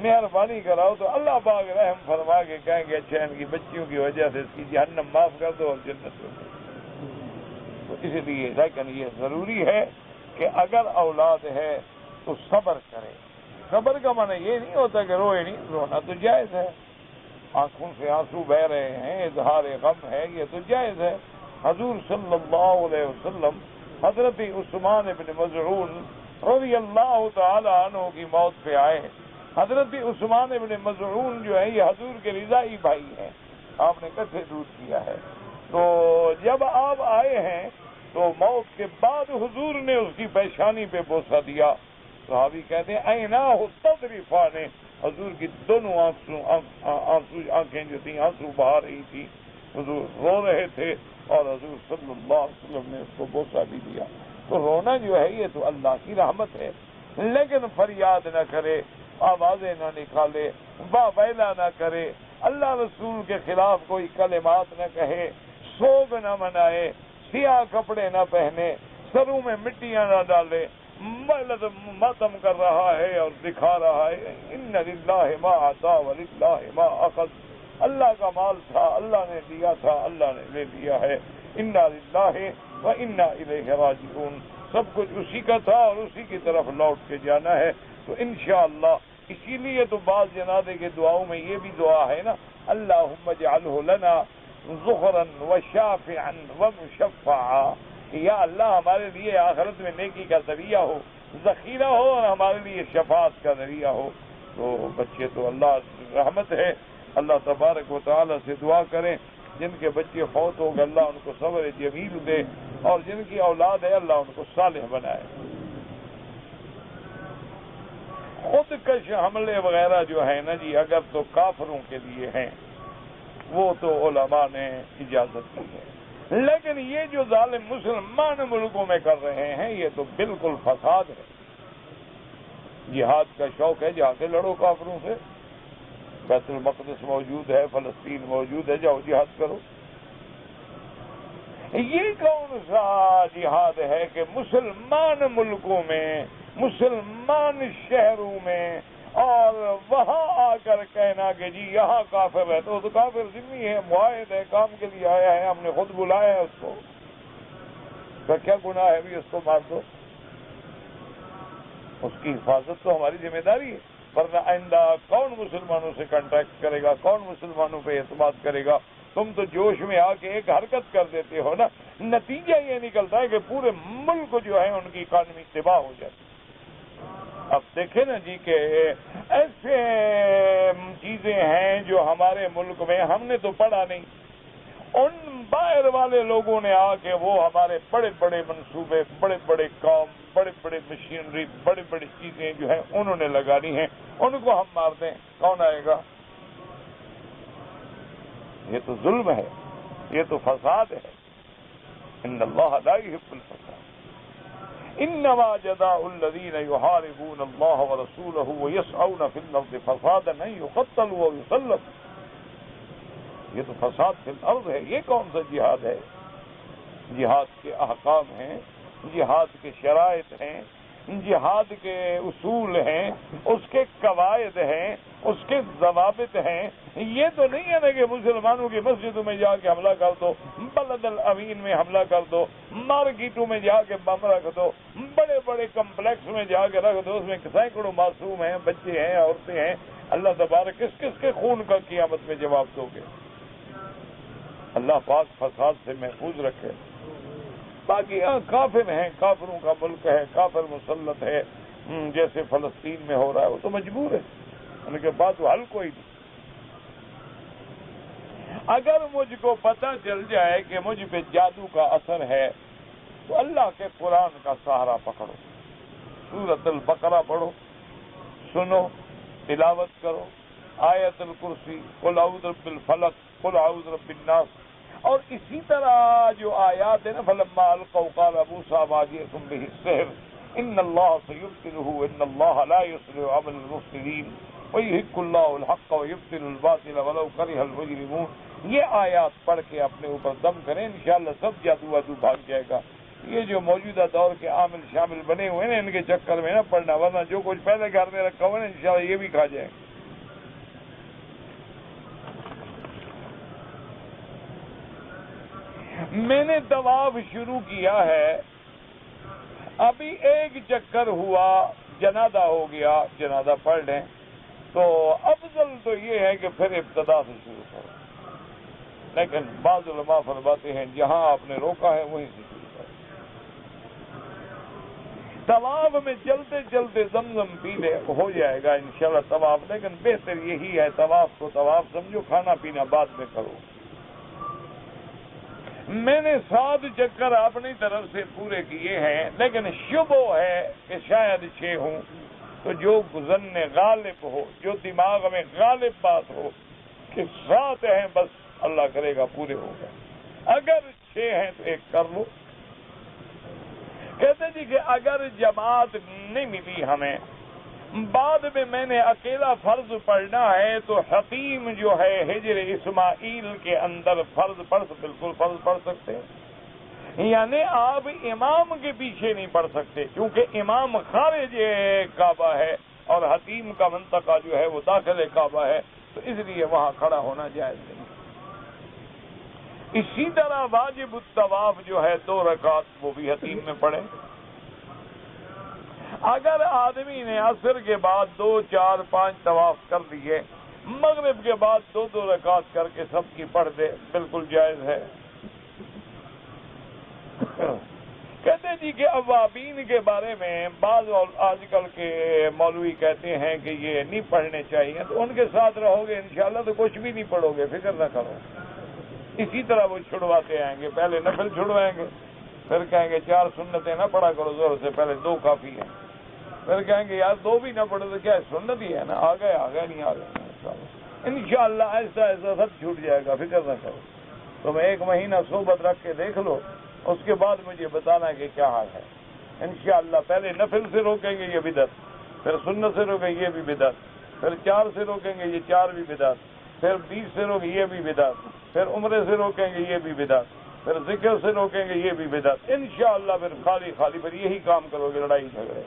مہربانی کراؤ، تو اللہ پاک رحم فرما کے کہیں گے اچھا ان کی بچیوں کی وجہ سے اس کی جہنم معاف کر دو اور جنت میں۔ تو اس لیے لیکن یہ ضروری ہے کہ اگر اولاد ہے تو صبر کرے۔ صبر کا معنی یہ نہیں ہوتا کہ روئے نہیں، رونا تو جائز ہے، آنکھوں سے آنسو بہ رہے ہیں، اظہار غم ہے، یہ تو جائز ہے۔ حضور صلی اللہ علیہ وسلم حضرت عثمان بن مظعون رضی اللہ تعالی عنہ کی موت پہ آئے۔ حضرت عثمان بن مظعون جو ہے یہ حضور کے رضائی بھائی ہیں، آپ نے کیسے دور کیا ہے۔ تو جب آپ آئے ہیں تو موت کے بعد حضور نے اس کی پیشانی پہ بوسہ دیا۔ صحابی کہتے ہیں عیناہ تذرفان، حضور کی دونوں آنکھیں جو تھیں آنسو بہا رہی تھی، حضور رو رہے تھے اور حضور صلی اللہ علیہ وسلم نے اس کو بوسہ بھی دیا۔ تو رونا جو ہے یہ تو اللہ کی رحمت ہے، لیکن فریاد نہ کرے، آوازیں نہ نکالے، ویلا نہ کرے، اللہ رسول کے خلاف کوئی کلمات نہ کہے، سوگ نہ منائے، سیاہ کپڑے نہ پہنے، سروں میں مٹیاں نہ ڈالے، ماتم کر رہا ہے اور دکھا رہا ہے ان للہ ما عطا وللہ ما اخذ، اللہ کا مال تھا، اللہ نے دیا تھا، اللہ نے لے لیا ہے، انا للہ و انا الیہ راجعون، سب کچھ اسی کا تھا اور اسی کی طرف لوٹ کے جانا ہے۔ تو انشاءاللہ اسی لیے تو بعض جنازے کے دعاؤں میں یہ بھی دعا ہے نا، اللہم اجعلہ لنا ظہرا وشافعا ومشفعا، یا اللہ ہمارے لیے آخرت میں نیکی کا ذریعہ ہو، ذخیرہ ہو اور ہمارے لیے شفاعت کا ذریعہ ہو۔ تو بچے تو اللہ رحمت ہے، اللہ تبارک و تعالی سے دعا کریں جن کے بچے فوت ہو گئے اللہ ان کو صبر جمیل دے، اور جن کی اولاد ہے اللہ ان کو صالح بنائے۔ خود کش حملے وغیرہ جو ہیں نا جی، اگر تو کافروں کے لیے ہیں وہ تو علماء نے اجازت دی ہے، لیکن یہ جو ظالم مسلمان ملکوں میں کر رہے ہیں یہ تو بالکل فساد ہے۔ جہاد کا شوق ہے، جا کے لڑو کافروں سے، بیت المقدس موجود ہے، فلسطین موجود ہے، جاؤ جہاد کرو۔ یہ کون سا جہاد ہے کہ مسلمان ملکوں میں، مسلمان شہروں میں، اور وہاں آ کر کہنا کہ جی یہاں کافر ہے، تو کافر ذمہ ہے، معاہد ہے، کام کے لیے آیا ہے، ہم نے خود بلایا ہے اس کو، تو کیا گناہ ہے بھی اس کو مار دو؟ اس کی حفاظت تو ہماری ذمہ داری ہے، ورنہ آئندہ کون مسلمانوں سے کانٹیکٹ کرے گا، کون مسلمانوں پہ اعتماد کرے گا؟ تم تو جوش میں آ کے ایک حرکت کر دیتے ہو نا، نتیجہ یہ نکلتا ہے کہ پورے ملک جو ہے ان کی اکانومی تباہ ہو جاتی ہے۔ اب دیکھیں نا جی کہ ایسے چیزیں ہیں جو ہمارے ملک میں ہم نے تو پڑھا نہیں، ان باہر والے لوگوں نے آ کے وہ ہمارے بڑے بڑے منصوبے، بڑے بڑے کام، بڑے بڑے مشینری، بڑی بڑی چیزیں جو ہیں انہوں نے لگانی ہیں، ان کو ہم مار دیں، کون آئے گا؟ یہ تو ظلم ہے، یہ تو فساد ہے، ان اللہ لا یحب الفساد۔ انما جزاء الذین یحاربون اللہ ورسولہ ویسعون فی الارض فسادا ان یقتلوا ویسلبوا. یہ تو فساد فی الارض ہے. یہ کون سا جہاد ہے؟ جہاد کے احکام ہیں، جہاد کے شرائط ہیں، جہاد کے اصول ہیں، اس کے قواعد ہیں، اس کے ضوابط ہیں. یہ تو نہیں ہے نا کہ مسلمانوں کی مسجدوں میں جا کے حملہ کر دو، بلد الامین میں حملہ کر دو، مارکیٹوں میں جا کے بم رکھ دو، بڑے بڑے کمپلیکس میں جا کے رکھ دو، اس میں سینکڑوں معصوم ہیں، بچے ہیں، عورتیں ہیں. اللہ تبارک کس کس کے خون کا قیامت میں جواب دو گے؟ اللہ پاک فساد سے محفوظ رکھے. باقی کافر ہیں، کافروں کا ملک ہے، کافر مسلط ہے، جیسے فلسطین میں ہو رہا ہے، وہ تو مجبور ہے، ان کے پاس حل کوئی نہیں. اگر مجھ کو پتہ چل جائے کہ مجھ پہ جادو کا اثر ہے تو اللہ کے قرآن کا سہارا پکڑو، سورۃ البقرہ پڑھو، سنو، تلاوت کرو، آیت الکرسی، قل اعوذ برب الفلق، قل اعوذ برب الناس. اور اسی طرح جو آیات ہیں نا، فلما القوا قال موسیٰ ما جئتم به السحر ان اللہ سیبطلہ ان اللہ لا یصلح عمل المفسدین ویحق اللہ الحق ویبطل الباطل ولو کرہ المجرمون. یہ آیات پڑھ کے اپنے اوپر دم کریں، انشاءاللہ سب جادو وادو بھاگ جائے گا. یہ جو موجودہ دور کے عامل شامل بنے ہوئے ہیں ان کے چکر میں نہ پڑنا، ورنہ جو کچھ پہلے گھر میں رکھا ہوا ہے انشاءاللہ یہ بھی کھا جائیں. میں نے طواف شروع کیا ہے، ابھی ایک چکر ہوا، جنازہ ہو گیا، جنازہ پڑھ لیں تو افضل تو یہ ہے کہ پھر ابتدا سے شروع کرو. لیکن بعض علماء فرماتے ہیں جہاں آپ نے روکا ہے وہیں سے شروع کرو. طواف میں چلتے چلتے زمزم پی لے ہو جائے گا انشاءاللہ طواف. لیکن بہتر یہی ہے طواف کو طواف سمجھو، کھانا پینا بعد میں کرو. میں نے 7 چکر اپنی طرف سے پورے کیے ہیں، لیکن شبہ ہے کہ شاید 6 ہوں. تو جو ظن غالب ہو، جو دماغ میں غالب بات ہو کہ 7 ہیں، بس اللہ کرے گا پورے ہو گئے. اگر 6 ہیں تو 1 کر لو. کہتے جی کہ اگر جماعت نہیں ملی ہمیں، بعد میں نے اکیلا فرض پڑھنا ہے تو حتیم جو ہے ہجر اسماعیل کے اندر بالکل فرض پڑھ سکتے ہیں. یعنی آپ امام کے پیچھے نہیں پڑھ سکتے کیونکہ امام خارج کعبہ ہے اور حتیم کا منطقہ جو ہے وہ داخل کعبہ ہے، تو اس لیے وہاں کھڑا ہونا جائز نہیں. اسی طرح واجب الطواف جو ہے 2 رکعت وہ بھی حتیم میں پڑھیں. اگر آدمی نے عصر کے بعد 2، 4، 5 طواف کر دیے، مغرب کے بعد 2 رکعت کر کے سب کی پڑھ دے، بالکل جائز ہے. کہتے جی کہ اوابین کے بارے میں بعض آج کل کے مولوی کہتے ہیں کہ یہ نہیں پڑھنے چاہیے، تو ان کے ساتھ رہو گے انشاءاللہ تو کچھ بھی نہیں پڑھو گے، فکر نہ کرو. اسی طرح وہ چھڑواتے آئیں گے، پہلے نفل چھڑوائیں گے، پھر کہیں گے 4 سنتیں نہ پڑھا کرو زور سے، پہلے 2 کافی ہیں. پھر کہیں گے یار 2 بھی نہ پڑھو تو کیا سنت ہی ہے نا، آ گئے نہیں آ گئے. انشاءاللہ ایسا ایسا سب چھوٹ جائے گا، فکر نہ کرو. تم 1 مہینہ صحبت رکھ کے دیکھ لو، اس کے بعد مجھے بتانا کہ کیا حال ہے. انشاءاللہ پہلے نفل سے روکیں گے یہ بدعت، پھر سنت سے روکیں گے یہ بھی بدعت، پھر 4 سے روکیں گے یہ 4 بھی بدعت، پھر 20 سے روکیں گے یہ بھی بدعت، پھر عمرے سے روکیں گے یہ بھی بدعت، پھر ذکر سے روکیں گے یہ بھی بدعت. انشاءاللہ پھر خالی پھر یہی کام کرو گے، لڑائی جھگڑے،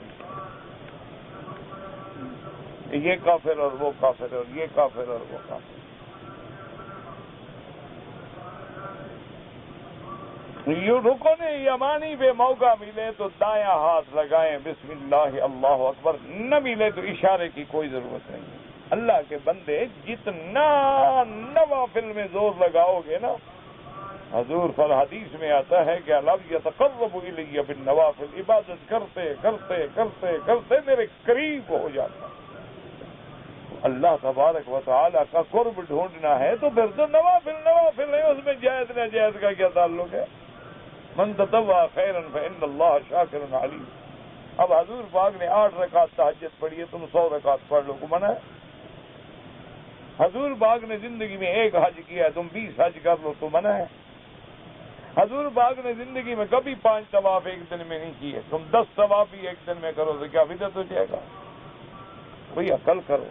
یہ کافر اور وہ کافر اور یہ کافر اور وہ کافر. یہ رکن یمانی پہ موقع ملے تو دایاں ہاتھ لگائیں، بسم اللہ اللہ اکبر. نہ ملے تو اشارے کی کوئی ضرورت نہیں. اللہ کے بندے جتنا نوافل میں زور لگاؤ گے نا، حضور فر حدیث میں آتا ہے کہ اللہ یتقرب الی بالنوافل، عبادت کرتے کرتے کرتے کرتے میرے قریب ہو جاتا. اللہ تبارک و تعالیٰ کا قرب ڈھونڈنا ہے تو پھر تو نوافل ہے، اس میں جائز ناجائز کا کیا تعلق ہے. من تطوع خیرا فإن اللہ شاکر علیم. اب حضور پاک نے 8 رکعت تہجد پڑھی ہے، تم 100 رکعت پڑھ لو، کو منع ہے؟ حضور پاک نے زندگی میں 1 حج کیا ہے، تم 20 حج کر لو، تو منع ہے؟ حضور پاک نے زندگی میں کبھی 5 طواف ایک دن میں نہیں کیے. تم 10 طواف بھی ایک دن میں کرو تو کیا بدعت ہو جائے گا؟ کوئی عقل کرو.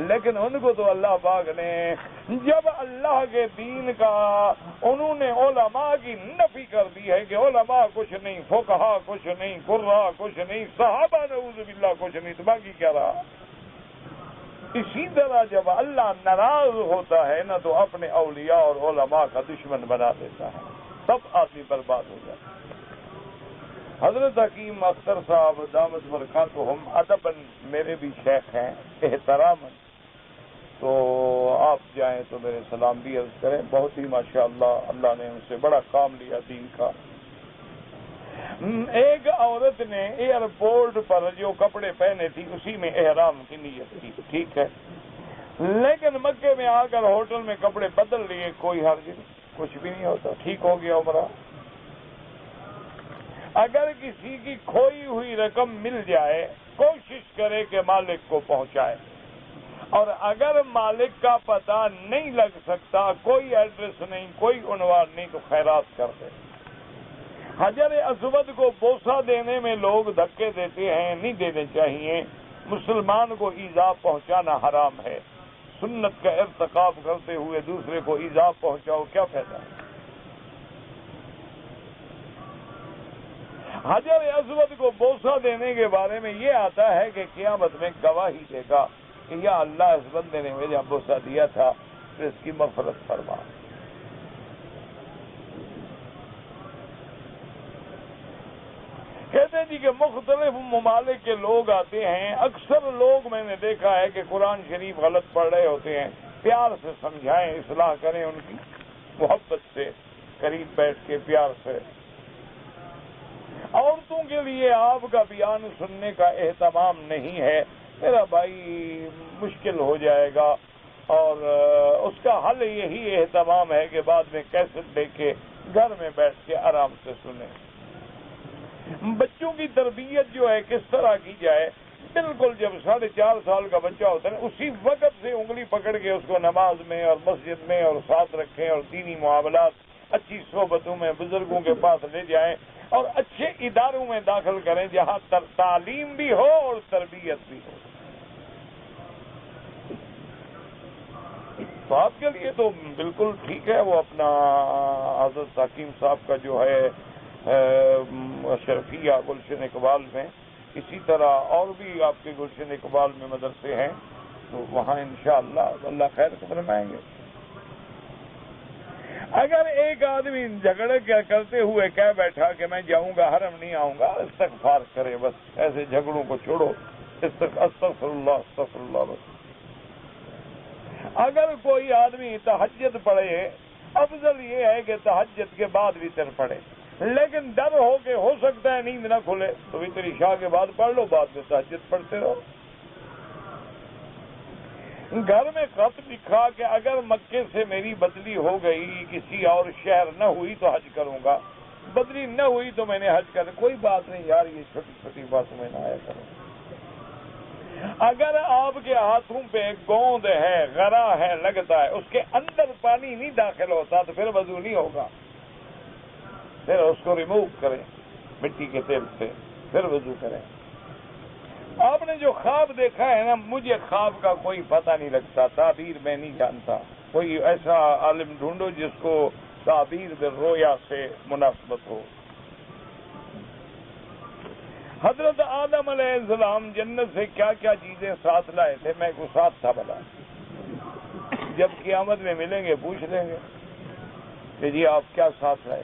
لیکن ان کو تو اللہ پاک نے جب اللہ کے دین کا انہوں نے علماء کی نفی کر دی ہے کہ علماء کچھ نہیں، فقہا کچھ نہیں، قراء کچھ نہیں، صحابہ نعوذ باللہ کچھ نہیں، تو باقی کیا رہا؟ اسی طرح جب اللہ ناراض ہوتا ہے نا تو اپنے اولیاء اور علماء کا دشمن بنا دیتا ہے، تب آدمی برباد ہو جاتا ہے. حضرت حکیم اختر صاحب دامت برکاتہم ادباً میرے بھی شیخ ہیں، احتراماً، تو آپ جائیں تو میرے سلام بھی عرض کریں. بہت ہی ماشاءاللہ اللہ نے ان سے بڑا کام لیا دین کا. ایک عورت نے ایئرپورٹ پر جو کپڑے پہنے تھی اسی میں احرام کی نیت تھی، ٹھیک ہے، لیکن مکے میں آ کر ہوٹل میں کپڑے بدل لیے، کوئی حرج نہیں، کچھ بھی نہیں ہوتا، ٹھیک ہو گیا عمرہ. اگر کسی کی کھوئی ہوئی رقم مل جائے کوشش کرے کہ مالک کو پہنچائے، اور اگر مالک کا پتہ نہیں لگ سکتا، کوئی ایڈریس نہیں، کوئی عنوان نہیں، تو خیرات کر دے. حجر اسود کو بوسہ دینے میں لوگ دھکے دیتے ہیں، نہیں دینے چاہیے. مسلمان کو ایذا پہنچانا حرام ہے. سنت کا ارتکاب کرتے ہوئے دوسرے کو ایذا پہنچاؤ، کیا فائدہ؟ حجر اسود کو بوسہ دینے کے بارے میں یہ آتا ہے کہ قیامت میں گواہی دے گا کہ یا اللہ اس بندے نے مجھے بوسہ دیا تھا تو اس کی مغفرت فرما. کہتے ہیں جی کہ مختلف ممالک کے لوگ آتے ہیں. اکثر لوگ میں نے دیکھا ہے کہ قرآن شریف غلط پڑھ رہے ہوتے ہیں. پیار سے سمجھائیں، اصلاح کریں، ان کی محبت سے قریب بیٹھ کے پیار سے. عورتوں کے لیے آپ کا بیان سننے کا اہتمام نہیں ہے میرا بھائی، مشکل ہو جائے گا. اور اس کا حل یہی اہتمام ہے کہ بعد میں کیسٹ لے کے گھر میں بیٹھ کے آرام سے سنیں. بچوں کی تربیت جو ہے کس طرح کی جائے؟ بالکل جب 4.5 سال کا بچہ ہوتا ہے اسی وقت سے انگلی پکڑ کے اس کو نماز میں اور مسجد میں اور ساتھ رکھیں، اور دینی معاملات اچھی صحبتوں میں بزرگوں کے پاس لے جائیں، اور اچھے اداروں میں داخل کریں جہاں تعلیم بھی ہو اور تربیت بھی ہو. تو آپ کے لیے تو بالکل ٹھیک ہے. وہ اپنا حضرت حکیم صاحب کا جو ہے شرفیہ گلشن اقبال میں، اسی طرح اور بھی آپ کے گلشن اقبال میں مدرسے ہیں، تو وہاں انشاءاللہ اللہ خیر فرمائیں گے. اگر ایک آدمی جھگڑے کرتے ہوئے کہہ بیٹھا کہ میں جاؤں گا حرم نہیں آؤں گا، استغفار کرے بس، ایسے جھگڑوں کو چھوڑو، استغفر اللہ بس. اگر کوئی آدمی تہجد پڑھے، افضل یہ ہے کہ تہجد کے بعد وتر پڑھے، لیکن ڈر ہو کہ ہو سکتا ہے نیند نہ کھلے تو وتر عشاء کے بعد پڑھ لو، بعد میں تہجد پڑھتے رہو. گھر میں خط لکھا کہ اگر مکے سے میری بدلی ہو گئی، کسی اور شہر نہ ہوئی تو حج کروں گا، بدلی نہ ہوئی تو میں نے حج کر. کوئی بات نہیں یار، یہ چھوٹی چھوٹی باتوں میں نہ آیا کرو. اگر آپ کے ہاتھوں پہ گوند ہے، غرا ہے، لگتا ہے، اس کے اندر پانی نہیں داخل ہوتا تو پھر وضو نہیں ہوگا. پھر اس کو ریموو کریں مٹی کے تیل سے، پھر وضو کریں. آپ نے جو خواب دیکھا ہے نا، مجھے خواب کا کوئی پتہ نہیں لگتا، تعبیر میں نہیں جانتا. کوئی ایسا عالم ڈھونڈو جس کو تعبیر بالرؤیا سے مناسبت ہو. حضرت آدم علیہ السلام جنت سے کیا کیا چیزیں ساتھ لائے تھے؟ میں کو ساتھ تھا بلا. جب قیامت میں ملیں گے پوچھ لیں گے کہ جی آپ کیا ساتھ لائے.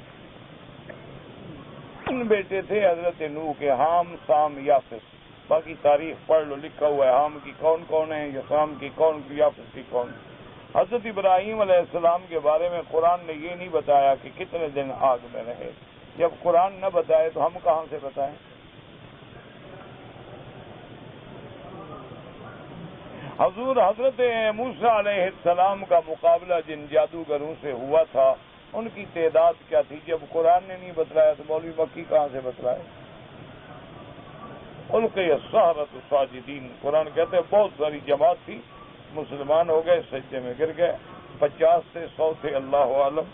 3 بیٹے تھے حضرت نوح کے، حام، سام، یافس. باقی تاریخ پڑھ لو، لکھا ہوا ہے حام کی کون کون ہے، سام کی کون، یافس کی کون. حضرت ابراہیم علیہ السلام کے بارے میں قرآن نے یہ نہیں بتایا کہ کتنے دن آگ میں رہے. جب قرآن نہ بتائے تو ہم کہاں سے بتائیں؟ حضرت موسیٰ علیہ السلام کا مقابلہ جن جادوگروں سے ہوا تھا ان کی تعداد کیا تھی؟ جب قرآن نے نہیں بتلایا تو مولوی مکی کہاں سے بتلائے؟ القی السحرۃ ساجدین. قرآن کہتے ہیں بہت ساری جماعت تھی، مسلمان ہو گئے، سجدے میں گر گئے. 50 سے 100 تھے، اللہ عالم.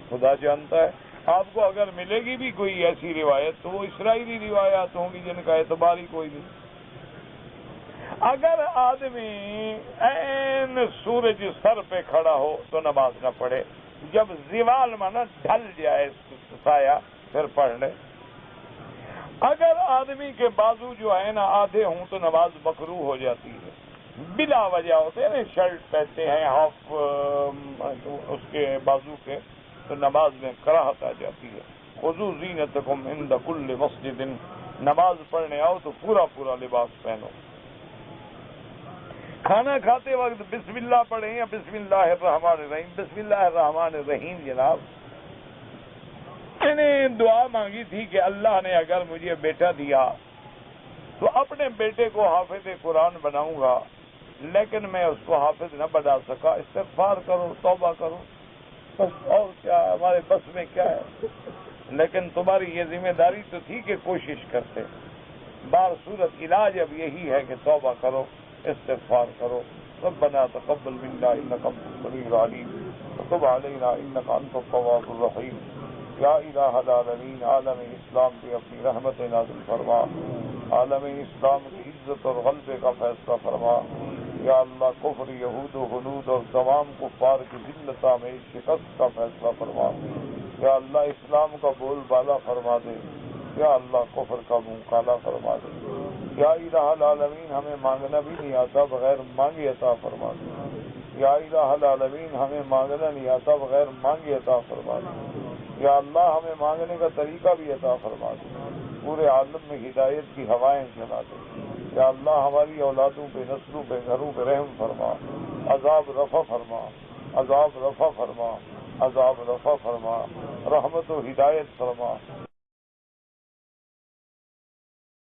خدا جانتا ہے. آپ کو اگر ملے گی بھی کوئی ایسی روایت تو وہ اسرائیلی روایات ہوں گی جن کا اعتبار ہی کوئی نہیں. اگر آدمی عین سورج سر پہ کھڑا ہو تو نماز نہ پڑھے، جب زوال مانا ڈھل جائے سایہ پھر پڑھ لے. اگر آدمی کے بازو جو ہے نا آدھے ہوں تو نماز مکروہ ہو جاتی ہے. بلا وجہ ہوتے ہیں نا، شرٹ پہنتے ہیں ہاف اس کے بازو کے، تو نماز میں کراہت آ جاتی ہے. خذوا زینتکم عند کل مسجد، نماز پڑھنے آؤ تو پورا پورا لباس پہنو. کھانا کھاتے وقت بسم اللہ پڑھیں یا بسم اللہ الرحمن الرحیم؟ بسم اللہ الرحمن الرحیم. جناب میں نے دعا مانگی تھی کہ اللہ نے اگر مجھے بیٹا دیا تو اپنے بیٹے کو حافظ قرآن بناؤں گا، لیکن میں اس کو حافظ نہ بنا سکا. استغفار کرو، توبہ کرو، بس اور کیا ہمارے بس میں کیا ہے. لیکن تمہاری یہ ذمہ داری تو تھی کہ کوشش کرتے. بار صورت علاج اب یہی ہے کہ توبہ کرو، استغفار کرو. ربنا تقبل منا انك انت السميع العليم وتب علينا انك انت التواب الرحيم. یا الہ العالمین، عالم اسلام پہ اپنی رحمت نازل فرما. عالم اسلام کی عزت اور غلبے کا فیصلہ فرما. یا اللہ کفر، یہود و غنود اور تمام کفار کی ذلت میں شکست کا فیصلہ فرما. یا اللہ اسلام کا بول بالا فرما دے. یا اللہ کفر کا منہ کالا فرما دے. یا الہ العالمین ہمیں مانگنا بھی نہیں آتا، بغیر مانگے عطا فرما دے. یا الہ العالمین ہمیں مانگنا نہیں آتا، بغیر مانگے عطا فرما دے. یا اللہ ہمیں مانگنے کا طریقہ بھی عطا فرما دے. پورے عالم میں ہدایت کی ہوائیں چلا دے. یا اللہ ہماری اولادوں پہ، نسلوں پہ، گھروں پہ رحم فرما. عذاب رفع فرما، عذاب رفع فرما، عذاب رفع فرما. رحمت و ہدایت فرما.